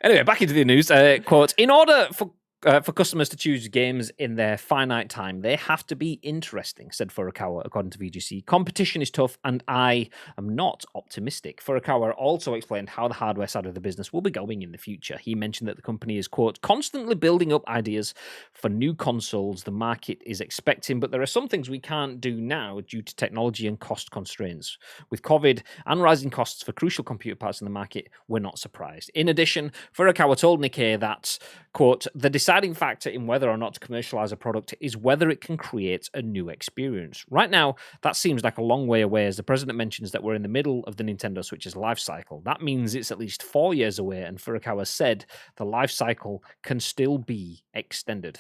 Anyway, back into the news. Quote, in order for customers to choose games in their finite time, they have to be interesting, said Furukawa, according to VGC. Competition is tough, and I am not optimistic. Furukawa also explained how the hardware side of the business will be going in the future. He mentioned that the company is, quote, constantly building up ideas for new consoles the market is expecting, but there are some things we can't do now due to technology and cost constraints. With COVID and rising costs for crucial computer parts in the market, we're not surprised. In addition, Furukawa told Nikkei that, quote, the deciding factor in whether or not to commercialize a product is whether it can create a new experience. Right now, that seems like a long way away, as the president mentions that we're in the middle of the Nintendo Switch's life cycle. That means it's at least 4 years away, and Furukawa said the life cycle can still be extended.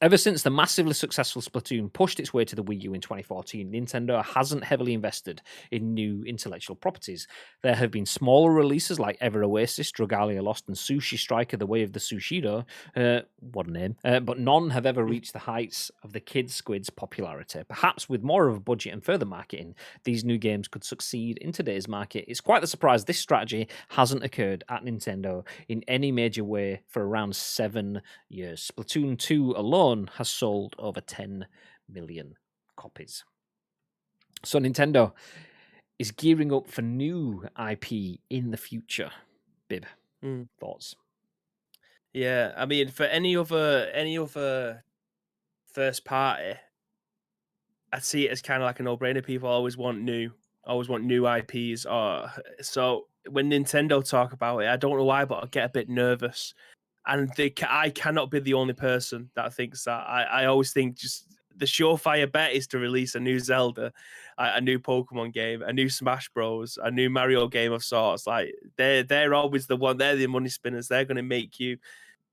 Ever since the massively successful Splatoon pushed its way to the Wii U in 2014, Nintendo hasn't heavily invested in new intellectual properties. There have been smaller releases like Ever Oasis, Dragalia Lost, and Sushi Striker: The Way of the Sushido. What a name. But none have ever reached the heights of the Kid Squid's popularity. Perhaps with more of a budget and further marketing, these new games could succeed in today's market. It's quite the surprise this strategy hasn't occurred at Nintendo in any major way for around 7 years. Splatoon 2 alone has sold over 10 million copies. So Nintendo is gearing up for new IP in the future. Bib, thoughts? Yeah, I mean, for any other first party, I'd see it as kind of like a no-brainer. People always want new IPs. Or so when Nintendo talk about it, I don't know why, but I get a bit nervous. And I cannot be the only person that thinks that. I always think just the surefire bet is to release a new Zelda, a new Pokemon game, a new Smash Bros, a new Mario game of sorts. Like they're always the one. They're the money spinners. They're going to make you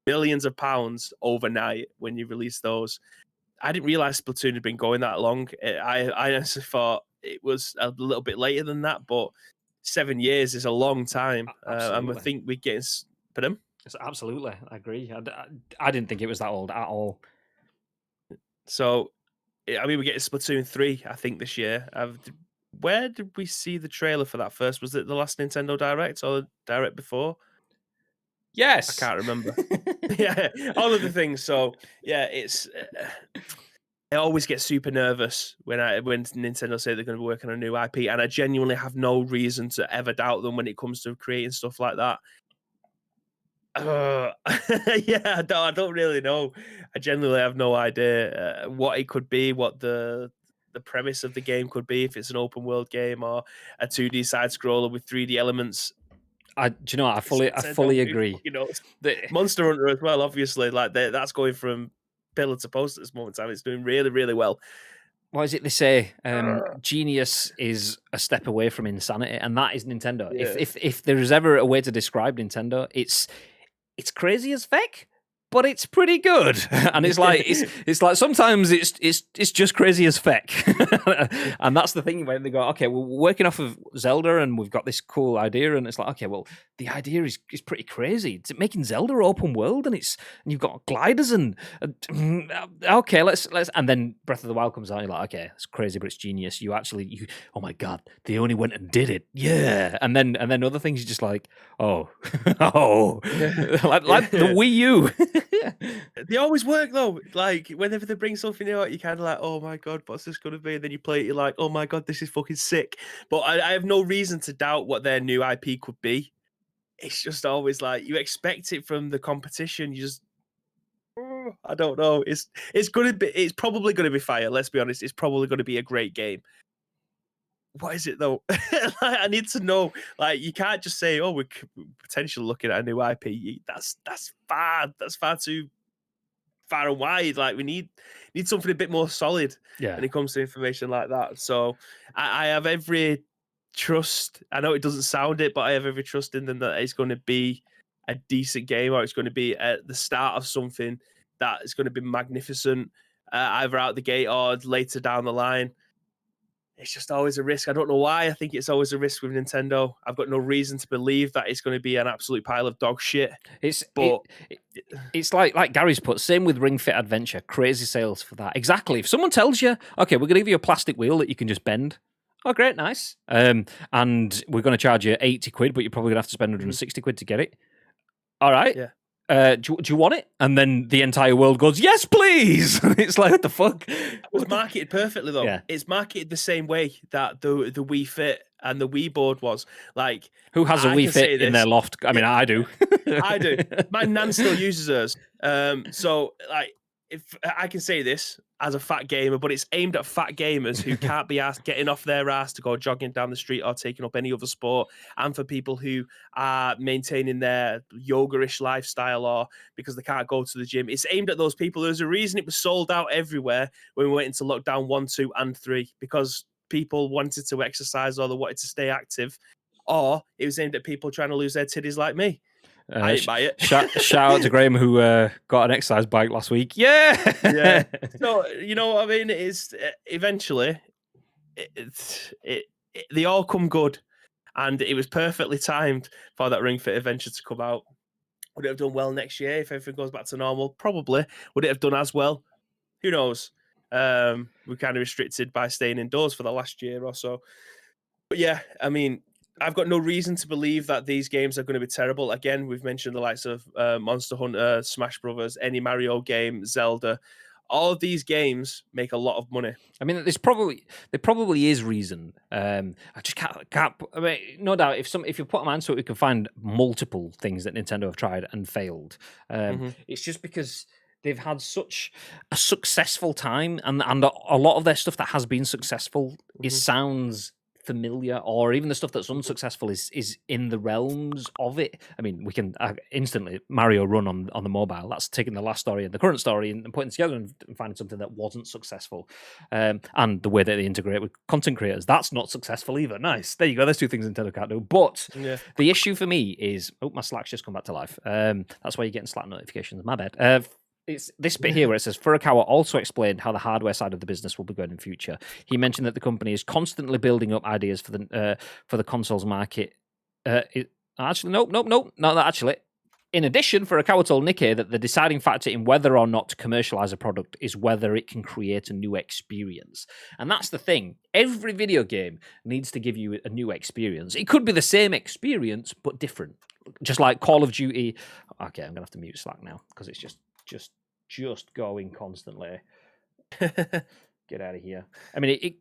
millions of pounds overnight when you release those. I didn't realize Splatoon had been going that long. I honestly thought it was a little bit later than that, but 7 years is a long time. And I think we're getting. Pardon? Absolutely, I agree. I didn't think it was that old at all. So, I mean, we're getting Splatoon 3, I think, this year. Where did we see the trailer for that first? Was it the last Nintendo Direct or the Direct before? Yes. I can't remember. Yeah, all of the things. So, yeah, it's... I always get super nervous when Nintendo say they're going to be working on a new IP, and I genuinely have no reason to ever doubt them when it comes to creating stuff like that. Yeah, I don't really know. I genuinely have no idea what it could be, what the premise of the game could be, if it's an open world game or a 2D side scroller with 3D elements. Do you know what? I fully agree. You know, Monster Hunter as well, obviously. Like that's going from pillar to post at this moment in time. It's doing really, really well. What is it they say? Genius is a step away from insanity, and that is Nintendo. Yeah. If there is ever a way to describe Nintendo, it's crazy as feck, but it's pretty good. And it's like it's like sometimes it's just crazy as feck. And that's the thing when they go, okay, we're working off of Zelda and we've got this cool idea, and it's like, okay, well, the idea is pretty crazy. It's making Zelda open world, and you've got gliders and okay, let's and then Breath of the Wild comes out, and you're like, okay, it's crazy, but it's genius. You oh my god, they only went and did it, yeah. And then other things you're just like, oh, like the Wii U. They always work though. Like whenever they bring something new out, you kind of like, oh my god, what's this going to be? And then you play it, you're like, oh my god, this is fucking sick. But I have no reason to doubt what their new IP could be. It's just always like you expect it from the competition. You just, I don't know. It's probably going to be fire. Let's be honest. It's probably going to be a great game. What is it though? I need to know. Like, you can't just say, "Oh, we're potentially looking at a new IP." That's far. That's far too far and wide. Like, we need something a bit more solid when it comes to information like that. So, I have every trust. I know it doesn't sound it, but I have every trust in them that it's going to be a decent game, or it's going to be at the start of something that is going to be magnificent, either out the gate or later down the line. It's just always a risk. I don't know why. I think it's always a risk with Nintendo. I've got no reason to believe that it's going to be an absolute pile of dog shit. It's like Gary's put, same with Ring Fit Adventure. Crazy sales for that. Exactly. If someone tells you, okay, we're going to give you a plastic wheel that you can just bend. Oh, great, nice. And we're going to charge you 80 quid, but you're probably going to have to spend 160 quid to get it. all right. Yeah. Do you want it? And then the entire world goes, yes, please. It's like, what the fuck? It was marketed perfectly, though. Yeah. It's marketed the same way that the Wii Fit and the Wii board was. Like, Who has a I Wii can say Fit in this. their loft? I mean, I do. I do. My nan still uses hers. So, like, if I can say this as a fat gamer, but it's aimed at fat gamers who can't be asked getting off their ass to go jogging down the street or taking up any other sport, and for people who are maintaining their yoga-ish lifestyle or because they can't go to the gym. It's aimed at those people. There's a reason it was sold out everywhere when we went into lockdown 1, 2, and 3, because people wanted to exercise or they wanted to stay active, or it was aimed at people trying to lose their titties like me. I didn't buy it. Shout out to Graham, who got an exercise bike last week. Yeah. Yeah. So, you know what I mean? It's eventually, they all come good. And it was perfectly timed for that Ring Fit Adventure to come out. Would it have done well next year if everything goes back to normal? Probably. Would it have done as well? Who knows? We're kind of restricted by staying indoors for the last year or so. But yeah, I mean, I've got no reason to believe that these games are going to be terrible. Again, we've mentioned the likes of Monster Hunter, Smash Brothers, any Mario game, Zelda. All of these games make a lot of money. I mean, there probably is reason. I just can't. I mean, no doubt, if you put a mind to it, we can find multiple things that Nintendo have tried and failed. It's just because they've had such a successful time, and a lot of their stuff that has been successful sounds familiar, or even the stuff that's unsuccessful is in the realms of it. I mean, we can instantly Mario Run on the mobile. That's taking the last story and the current story and putting it together and finding something that wasn't successful. And the way that they integrate with content creators, that's not successful either. Nice. There you go. There's two things Nintendo can't do. But the issue for me is, my Slack's just come back to life. That's why you're getting Slack notifications. My bad. It's this bit here where it says Furukawa also explained how the hardware side of the business will be going in future. He mentioned that the company is constantly building up ideas for the consoles market. Actually, nope, not that actually. In addition, Furukawa told Nikkei that the deciding factor in whether or not to commercialize a product is whether it can create a new experience. And that's the thing. Every video game needs to give you a new experience. It could be the same experience, but different. Just like Call of Duty. Okay, I'm going to have to mute Slack now because it's just going constantly. Get out of here. I mean,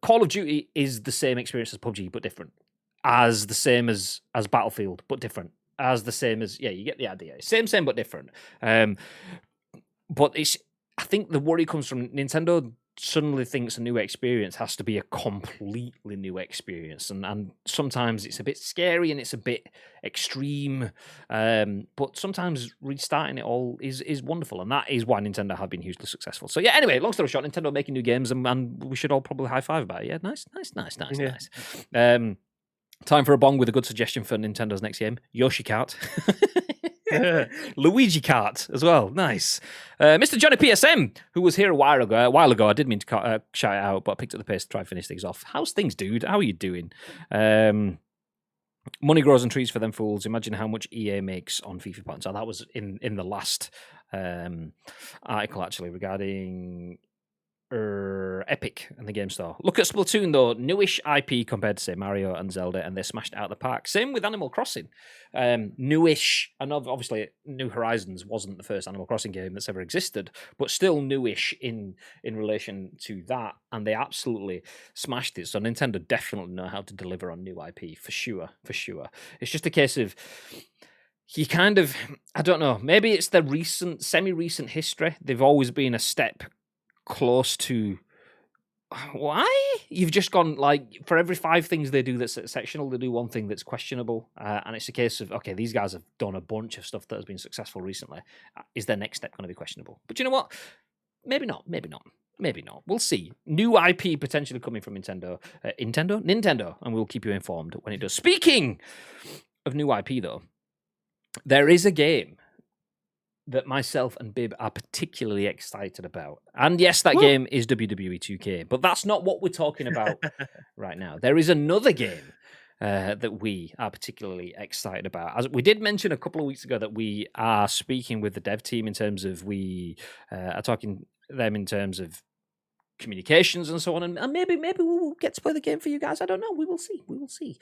Call of Duty is the same experience as PUBG, but different. As the same as Battlefield, but different. As the same as, you get the idea. Same, but different. But I think the worry comes from Nintendo suddenly thinks a new experience has to be a completely new experience. And sometimes it's a bit scary and it's a bit extreme. But sometimes restarting it all is wonderful. And that is why Nintendo have been hugely successful. So yeah, anyway, long story short, Nintendo making new games and we should all probably high five about it. Yeah, nice. Time for a bong with a good suggestion for Nintendo's next game, Yoshi Kart. Luigi Kart as well. Nice. Mr. Johnny PSM, who was here a while ago. I did mean to shout it out, but I picked up the pace to try and finish things off. How's things, dude? How are you doing? Money grows on trees for them fools. Imagine how much EA makes on FIFA points. So that was in the last article, actually, regarding Epic and the Game Store. Look at Splatoon, though. Newish IP compared to, say, Mario and Zelda, and they smashed it out of the park. Same with Animal Crossing. Newish, and obviously New Horizons wasn't the first Animal Crossing game that's ever existed, but still newish in relation to that, and they absolutely smashed it. So Nintendo definitely know how to deliver on new IP, for sure. It's just a case of you kind of, I don't know, maybe it's their semi-recent history. They've always been a step close to why you've just gone, like, for every 5 things they do that's exceptional, they do one thing that's questionable, and it's a case of, okay, these guys have done a bunch of stuff that has been successful recently. Is their next step going to be questionable? But you know what, maybe not. We'll see. New IP potentially coming from Nintendo, and we'll keep you informed when it does. Speaking of new IP, though, there is a game that myself and Bib are particularly excited about. And yes, that game is WWE 2K, but that's not what we're talking about right now. There is another game that we are particularly excited about. As we did mention a couple of weeks ago that we are speaking with the dev team in terms of we are talking them in terms of communications and so on, and maybe we will get to play the game for you guys. I don't know. We will see.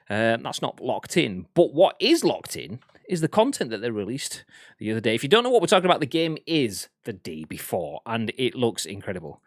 That's not locked in. But what is locked in is the content that they released the other day. If you don't know what we're talking about, the game is The Day Before, and it looks incredible.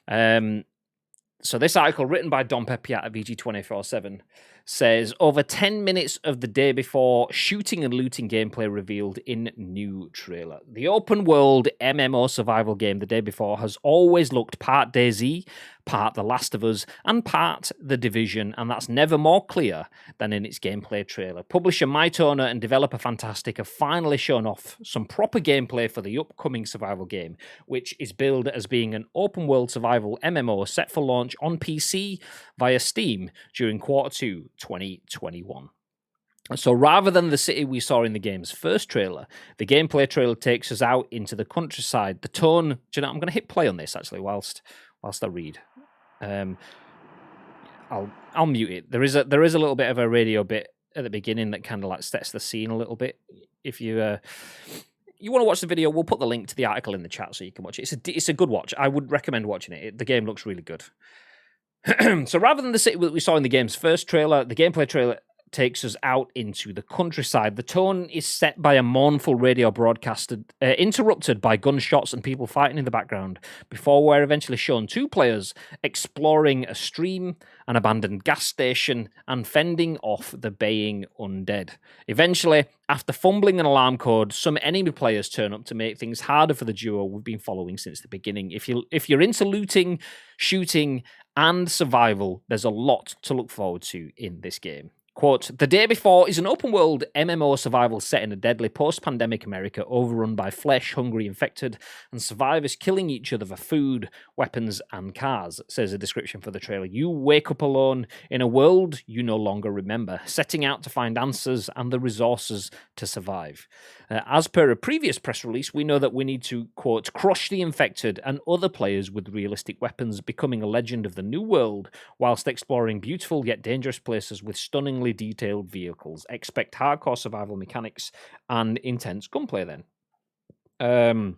So this article, written by Don Peppiatt at VG247, says over 10 minutes of The Day Before shooting and looting gameplay revealed in new trailer. The open world MMO survival game The Day Before has always looked part DayZ, part The Last of Us, and part The Division, and that's never more clear than in its gameplay trailer. Publisher MyToner and developer Fantastic have finally shown off some proper gameplay for the upcoming survival game, which is billed as being an open world survival MMO set for launch on PC via Steam during Q2 2021. So rather than the city we saw in the game's first trailer, the gameplay trailer takes us out into the countryside. The tone, do you know, I'm going to hit play on this actually whilst I read. I'll mute it. There is a little bit of a radio bit at the beginning that kind of like sets the scene a little bit. If you want to watch the video, we'll put the link to the article in the chat so you can watch it. It's a good watch. I would recommend watching it. The game looks really good. So rather than the city that we saw in the game's first trailer, the gameplay trailer takes us out into the countryside. The tone is set by a mournful radio broadcast, interrupted by gunshots and people fighting in the background, before we're eventually shown two players exploring a stream, an abandoned gas station, and fending off the baying undead. Eventually, after fumbling an alarm code, some enemy players turn up to make things harder for the duo we've been following since the beginning. If you're into looting, shooting, and survival, there's a lot to look forward to in this game. Quote, The Day Before is an open-world MMO survival set in a deadly post-pandemic America overrun by flesh-hungry infected and survivors killing each other for food, weapons, and cars, says a description for the trailer. You wake up alone in a world you no longer remember, setting out to find answers and the resources to survive. As per a previous press release, we know that we need to, quote, crush the infected and other players with realistic weapons, becoming a legend of the new world, whilst exploring beautiful yet dangerous places with stunningly detailed vehicles. Expect hardcore survival mechanics and intense gunplay then.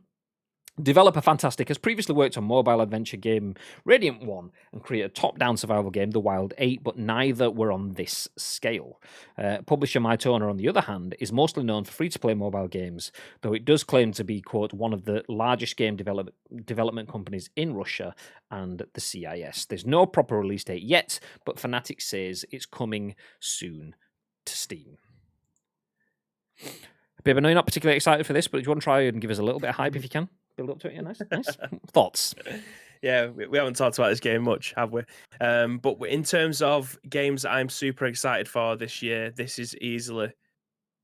Developer Fantastic has previously worked on mobile adventure game Radiant 1 and created a top-down survival game, The Wild 8, but neither were on this scale. Publisher MyToner, on the other hand, is mostly known for free-to-play mobile games, though it does claim to be, quote, one of the largest game development companies in Russia and the CIS. There's no proper release date yet, but Fantastic says it's coming soon to Steam. Babe, I know you're not particularly excited for this, but do you want to try and give us a little bit of hype if you can? Build up to it, yeah, nice. Thoughts? Yeah, we haven't talked about this game much, have we? But in terms of games that I'm super excited for this year, this is easily,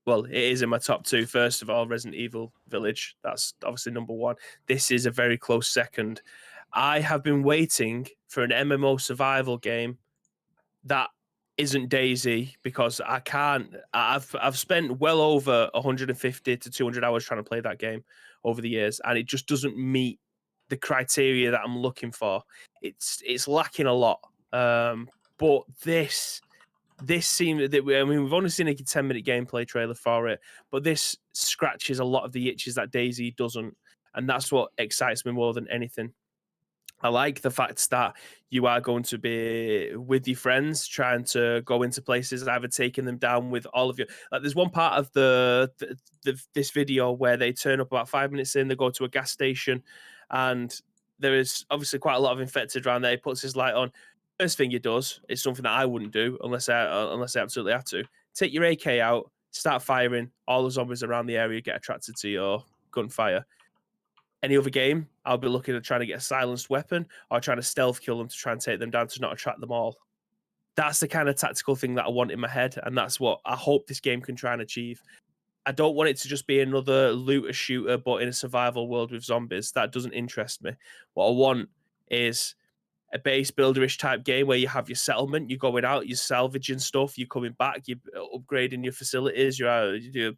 well, it is in my top two. First of all, Resident Evil Village. That's obviously number one. This is a very close second. I have been waiting for an MMO survival game that isn't DayZ because I can't. I've spent well over 150 to 200 hours trying to play that game over the years, and it just doesn't meet the criteria that I'm looking for. It's lacking a lot. But this seems that we've only seen a 10-minute gameplay trailer for it, but this scratches a lot of the itches that DayZ doesn't, and that's what excites me more than anything. I like the fact that you are going to be with your friends, trying to go into places, either taking them down with all of you. Like, there's one part of this video where they turn up about 5 minutes in, they go to a gas station, and there is obviously quite a lot of infected around there. He puts his light on. First thing he does is something that I wouldn't do unless I absolutely have to. Take your AK out, start firing. All the zombies around the area get attracted to your gunfire. Any other game, I'll be looking at trying to get a silenced weapon or trying to stealth kill them to try and take them down to not attract them all. That's the kind of tactical thing that I want in my head, and that's what I hope this game can try and achieve. I don't want it to just be another looter shooter, but in a survival world with zombies. That doesn't interest me. What I want is a base builderish type game where you have your settlement, you're going out, you're salvaging stuff, you're coming back, you're upgrading your facilities, you're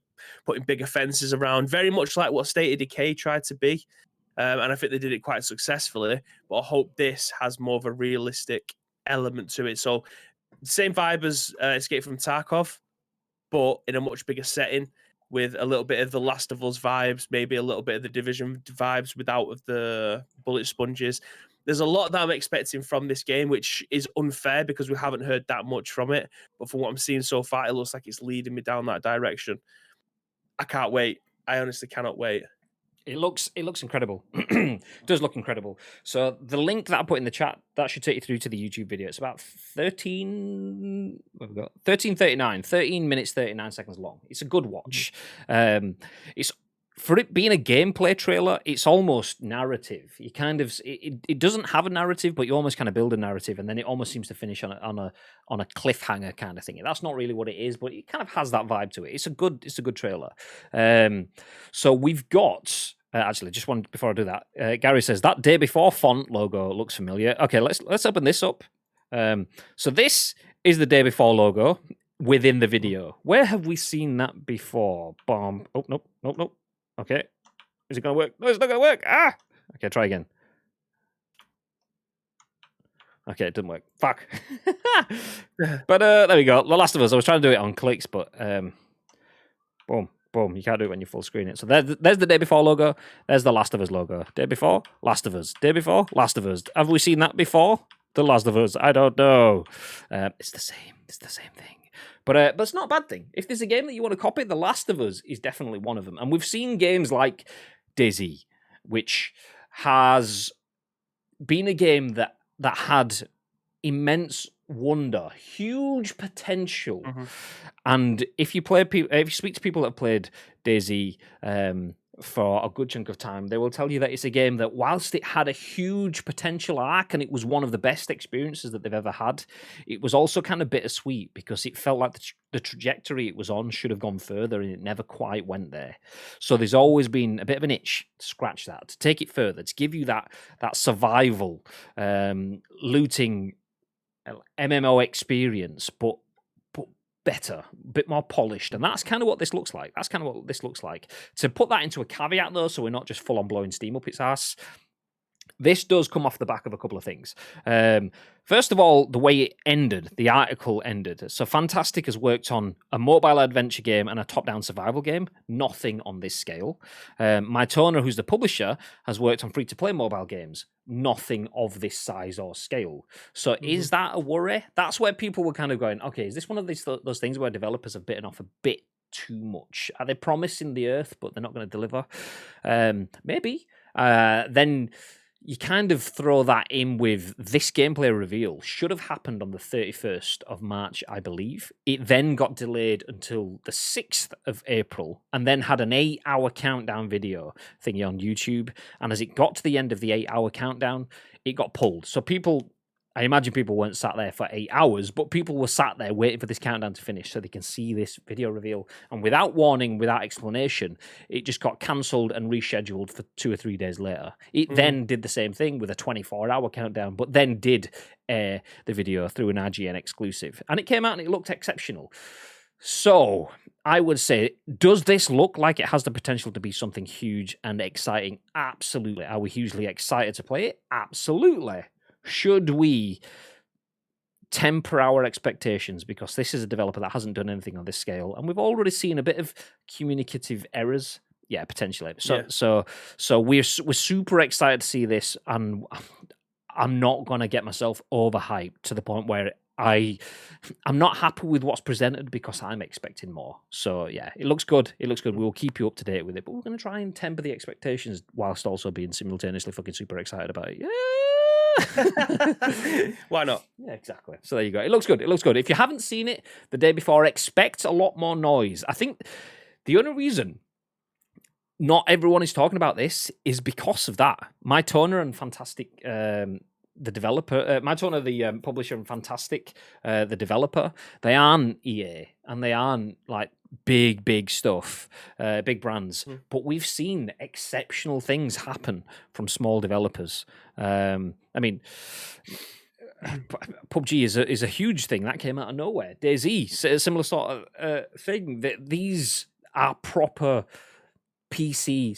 putting bigger fences around, very much like what State of Decay tried to be. And I think they did it quite successfully, but I hope this has more of a realistic element to it. So same vibe as Escape from Tarkov, but in a much bigger setting with a little bit of the Last of Us vibes, maybe a little bit of the Division vibes without of the bullet sponges. There's a lot that I'm expecting from this game, which is unfair because we haven't heard that much from it. But from what I'm seeing so far, it looks like it's leading me down that direction. I can't wait. I honestly cannot wait. It looks incredible. It does look incredible. So the link that I put in the chat, that should take you through to the YouTube video. It's about 13 minutes 39 seconds long. It's a good watch. It's for it being a gameplay trailer, it's almost narrative. You kind of it doesn't have a narrative, but you almost kind of build a narrative, and then it almost seems to finish on a cliffhanger kind of thing. That's not really what it is, but it kind of has that vibe to it. It's a good trailer. So we've got actually just one before I do that. Gary says that day before font logo looks familiar. Okay, let's open this up. So this is the day before logo within the video. Where have we seen that before? Bomb. Oh nope. Okay. Is it going to work? No, it's not going to work. Ah! Okay, try again. Okay, it didn't work. Fuck. But there we go. The Last of Us. I was trying to do it on clicks, but boom. You can't do it when you full screen it. So there's the day before logo. There's the Last of Us logo. Day before, Last of Us. Day before, Last of Us. Have we seen that before? The Last of Us. I don't know. It's the same. It's the same thing. But it's not a bad thing. If there's a game that you want to copy, The Last of Us is definitely one of them. And we've seen games like DayZ, which has been a game that had immense wonder, huge potential. And if you speak to people that have played DayZ for a good chunk of time, they will tell you that it's a game that, whilst it had a huge potential arc and it was one of the best experiences that they've ever had, it was also kind of bittersweet because it felt like the trajectory it was on should have gone further and it never quite went there. So there's always been a bit of an itch to scratch that, to take it further, to give you that survival, looting MMO experience, but better, a bit more polished, and that's kind of what this looks like. To put that into a caveat, though, so we're not just full on blowing steam up its ass, this does come off the back of a couple of things. First of all, the way it ended, the article ended. So Fantastic has worked on a mobile adventure game and a top-down survival game. Nothing on this scale. Mytoner, who's the publisher, has worked on free-to-play mobile games. Nothing of this size or scale. So is that a worry? That's where people were kind of going, okay, is this one of those things where developers have bitten off a bit too much? Are they promising the earth, but they're not going to deliver? Maybe. Then you kind of throw that in with this gameplay reveal should have happened on the 31st of March, I believe. It then got delayed until the 6th of April and then had an 8-hour countdown video thingy on YouTube. And as it got to the end of the 8-hour countdown, it got pulled. So I imagine people weren't sat there for 8 hours, but people were sat there waiting for this countdown to finish so they can see this video reveal. And without warning, without explanation, it just got cancelled and rescheduled for 2 or 3 days later. It then did the same thing with a 24-hour countdown, but then did air the video through an IGN exclusive. And it came out and it looked exceptional. So I would say, does this look like it has the potential to be something huge and exciting? Absolutely. Are we hugely excited to play it? Absolutely. Should we temper our expectations because this is a developer that hasn't done anything on this scale, and we've already seen a bit of communicative errors? Yeah, potentially. So we're super excited to see this, and I'm not gonna get myself overhyped to the point where I'm not happy with what's presented because I'm expecting more. So yeah, it looks good. We will keep you up to date with it, but we're gonna try and temper the expectations whilst also being simultaneously fucking super excited about it. Yeah. Why not? Yeah, exactly. So there you go. It looks good. If you haven't seen it the day before, expect a lot more noise. I think the only reason not everyone is talking about this is because of that. Mytoner and Fantastic, the developer, Mytoner, the publisher, and Fantastic, the developer, they aren't EA and they aren't like big stuff, big brands, but we've seen exceptional things happen from small developers. I mean, PUBG is a huge thing that came out of nowhere. DayZ, a similar sort of thing. These are proper PC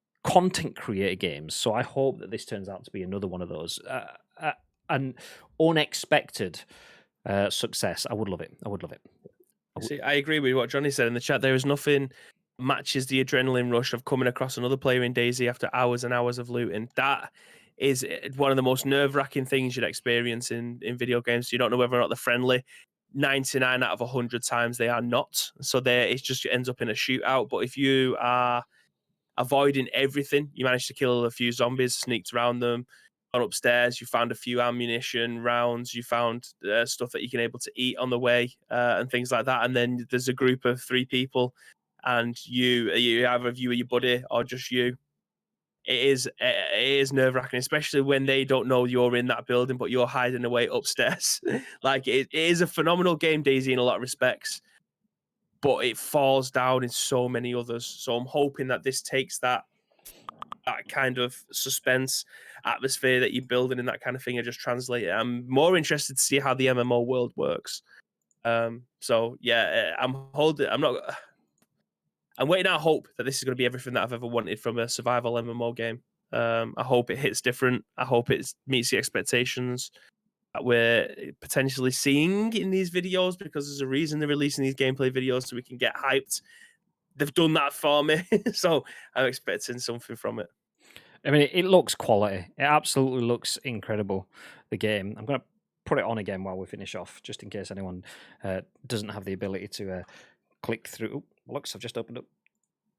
/ content creator games. So I hope that this turns out to be another one of those. An unexpected success. I would love it. See, I agree with what Johnny said in the chat. There is nothing matches the adrenaline rush of coming across another player in DayZ after hours and hours of looting. That is one of the most nerve-wracking things you'd experience in video games. You don't know whether or not they're friendly. 99 out of 100 times they are not. So it just ends up in a shootout. But if you are avoiding everything, you managed to kill a few zombies, sneaked around them, gone upstairs, you found a few ammunition rounds, you found stuff that you can able to eat on the way and things like that. And then there's a group of 3 people, and you either you or your buddy or just you. It is nerve-wracking, especially when they don't know you're in that building, but you're hiding away upstairs. Like it is a phenomenal game, DayZ, in a lot of respects, but it falls down in so many others. So I'm hoping that this takes that kind of suspense atmosphere that you're building and that kind of thing and just translate it. I'm more interested to see how the MMO world works. So yeah, I'm waiting out hope that this is going to be everything that I've ever wanted from a survival MMO game. I hope it hits different. I hope it meets the expectations that we're potentially seeing in these videos, because there's a reason they're releasing these gameplay videos so we can get hyped. They've done that for me, so I'm expecting something from it. I mean, it looks quality. It absolutely looks incredible, the game. I'm going to put it on again while we finish off, just in case anyone doesn't have the ability to click through. Looks, I've just opened up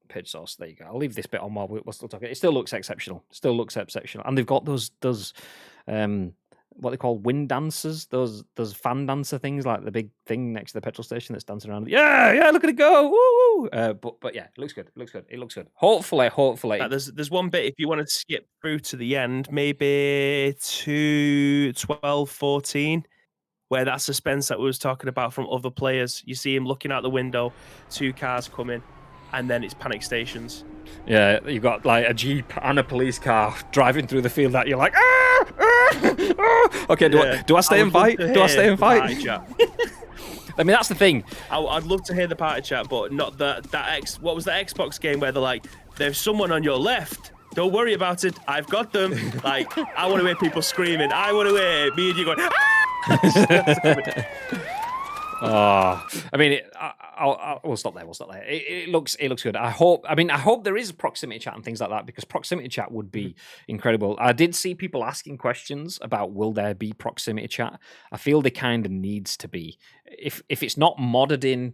page source. There you go. I'll leave this bit on while we're still talking. It still looks exceptional. And they've got those what they call wind dancers, those fan dancer things, like the big thing next to the petrol station that's dancing around. Yeah, look at it go! Woo! But yeah, it looks good. It looks good. Hopefully. There's one bit, if you want to skip through to the end, maybe to 12, 14, where that suspense that we was talking about from other players. You see him looking out the window, 2 cars coming, and then it's panic stations. Yeah, you've got like a Jeep and a police car driving through the field that you're like, okay, do I stay and fight? I mean, that's the thing. I'd love to hear the party chat, but not what was the Xbox game where they're like, there's someone on your left. Don't worry about it. I've got them. Like, I want to hear people screaming. I want to hear me and you going, I mean, we'll stop there. It looks good. I hope there is proximity chat and things like that, because proximity chat would be incredible. I did see people asking questions about, will there be proximity chat? I feel there kind of needs to be. If it's not modded in,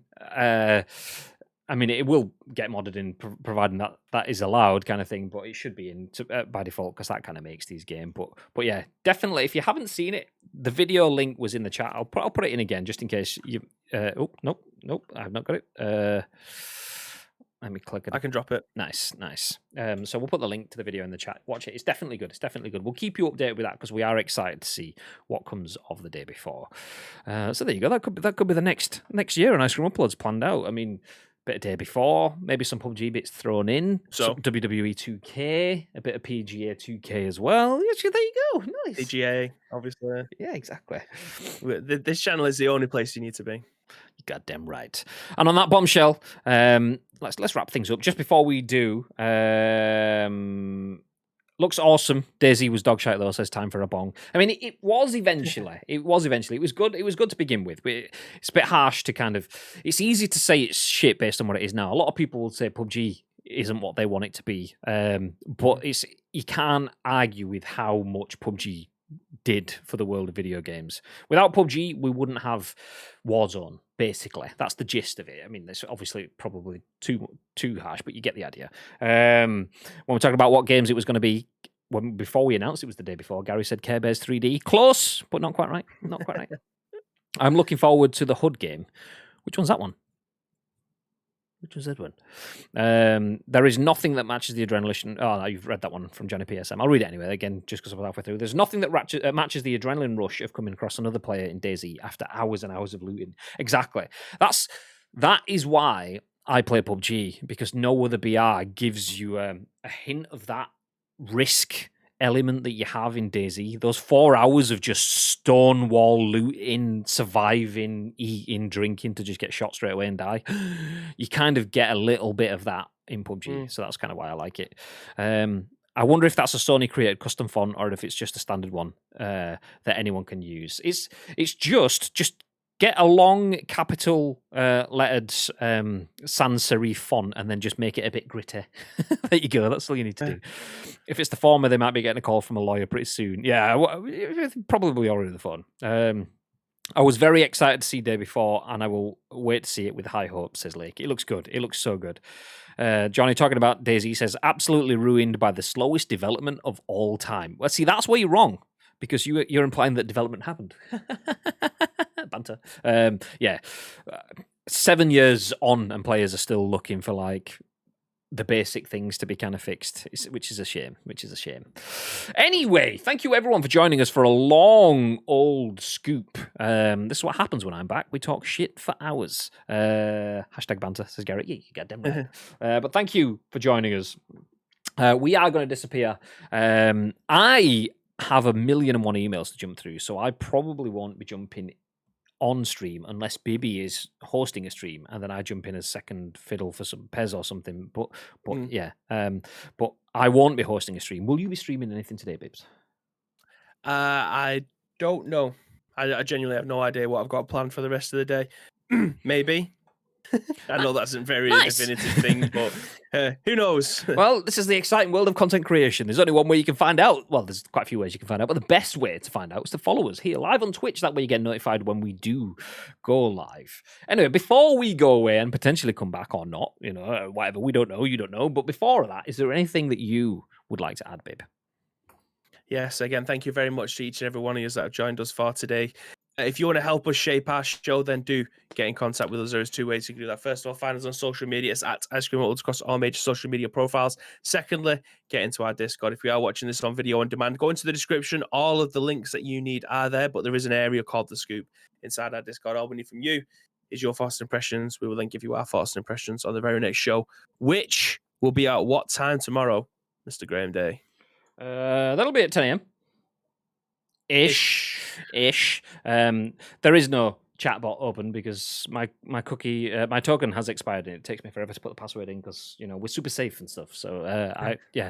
I mean, it will get modded in, providing that is allowed, kind of thing. But it should be in by default, because that kind of makes these games. But yeah, definitely. If you haven't seen it, the video link was in the chat. I'll put it in again, just in case you. Nope, I've not got it. Let me click it. I can drop it. Nice. So we'll put the link to the video in the chat. Watch it. It's definitely good. We'll keep you updated with that, because we are excited to see what comes of the day before. So there you go. That could be the next year, and Ice Cream Uploads planned out. I mean, bit of day before, maybe some PUBG bits thrown in, some WWE 2K, a bit of PGA 2K as well. Actually, there you go. Nice. PGA, obviously. Yeah, exactly. This channel is the only place you need to be. You're goddamn right. And on that bombshell, let's wrap things up. Just before we do, looks awesome. DayZ was dog shite though, says time for a bong. I mean, it was eventually. It was good. It was good to begin with. It's a bit harsh to kind of. It's easy to say it's shit based on what it is now. A lot of people would say PUBG isn't what they want it to be, but you can't argue with how much PUBG did for the world of video games. Without PUBG, we wouldn't have Warzone. Basically, that's the gist of it. I mean, it's obviously probably too harsh, but you get the idea. When we're talking about what games it was going to be, before we announced it was the day before, Gary said Care Bears 3D. Close, but not quite right. I'm looking forward to the HUD game. Which one's that one? Which was that one? There is nothing that matches the adrenaline. Oh, you've read that one from Johnny PSM. I'll read it anyway, again, just because I'm halfway through. There's nothing that matches the adrenaline rush of coming across another player in DayZ after hours and hours of looting. Exactly. That is why I play PUBG, because no other BR gives you a hint of that risk element that you have in DayZ. Those 4 hours of just stonewall looting, surviving, eating, drinking to just get shot straight away and die. You kind of get a little bit of that in PUBG, so that's kind of why I like it. I wonder if that's a Sony created custom font or if it's just a standard one that anyone can use. It's just get a long capital lettered sans serif font and then just make it a bit gritty. There you go. That's all you need to do. If it's the former, they might be getting a call from a lawyer pretty soon. Yeah, probably already the phone. I was very excited to see Day Before, and I will wait to see it with high hopes, says Lake. It looks good. It looks so good. Johnny talking about Daisy says, absolutely ruined by the slowest development of all time. Well, see, that's where you're wrong, because you're implying that development happened. Banter. Yeah. 7 years on, and players are still looking for, like, the basic things to be kind of fixed, which is a shame. Anyway, thank you everyone for joining us for a long old scoop. This is what happens when I'm back. We talk shit for hours. Hashtag banter, says Garrett. Yeah, you got damn right. But thank you for joining us. We are going to disappear. I have 1,000,001 emails to jump through, so I probably won't be jumping on stream unless Bibby is hosting a stream, and then I jump in as second fiddle for some Pez or something. But yeah, but I won't be hosting a stream. Will you be streaming anything today, Bibs? I don't know. I genuinely have no idea what I've got planned for the rest of the day. Maybe. I know that's a very definitive thing, but who knows? Well, this is the exciting world of content creation. There's only one way you can find out. Well, there's quite a few ways you can find out, but the best way to find out is to follow us here live on Twitch. That way you get notified when we do go live. Anyway, before we go away and potentially come back or not, whatever, we don't know, you don't know. But before that, is there anything that you would like to add, Bib? Yes, again, thank you very much to each and every one of you that have joined us for today. If you want to help us shape our show, then do get in contact with us. There's 2 ways you can do that. First of all, find us on social media. It's at Ice Cream World across all major social media profiles. Secondly, get into our Discord. If you are watching this on video on demand, go into the description. All of the links that you need are there, but there is an area called The Scoop inside our Discord. All we need from you is your thoughts and impressions. We will then give you our thoughts and impressions on the very next show, which will be at what time tomorrow, Mr. Graham Day? That'll be at 10 a.m. Ish. There is no chatbot open because my cookie, my token has expired and it takes me forever to put the password in because we're super safe and stuff. So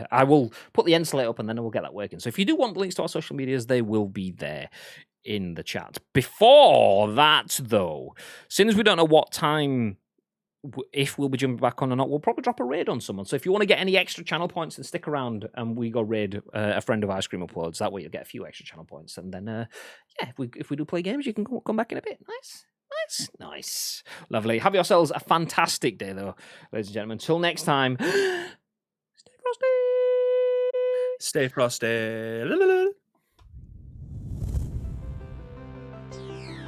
I will put the end slate up and then we'll get that working. So if you do want the links to our social medias, they will be there in the chat. Before that, though, since we don't know what time, if we'll be jumping back on or not, we'll probably drop a raid on someone. So if you want to get any extra channel points, then stick around and we go raid a friend of Ice Cream Uploads. That way you'll get a few extra channel points. And then, if we do play games, you can come back in a bit. Nice. Lovely. Have yourselves a fantastic day, though, ladies and gentlemen. Until next time, stay frosty. Stay frosty.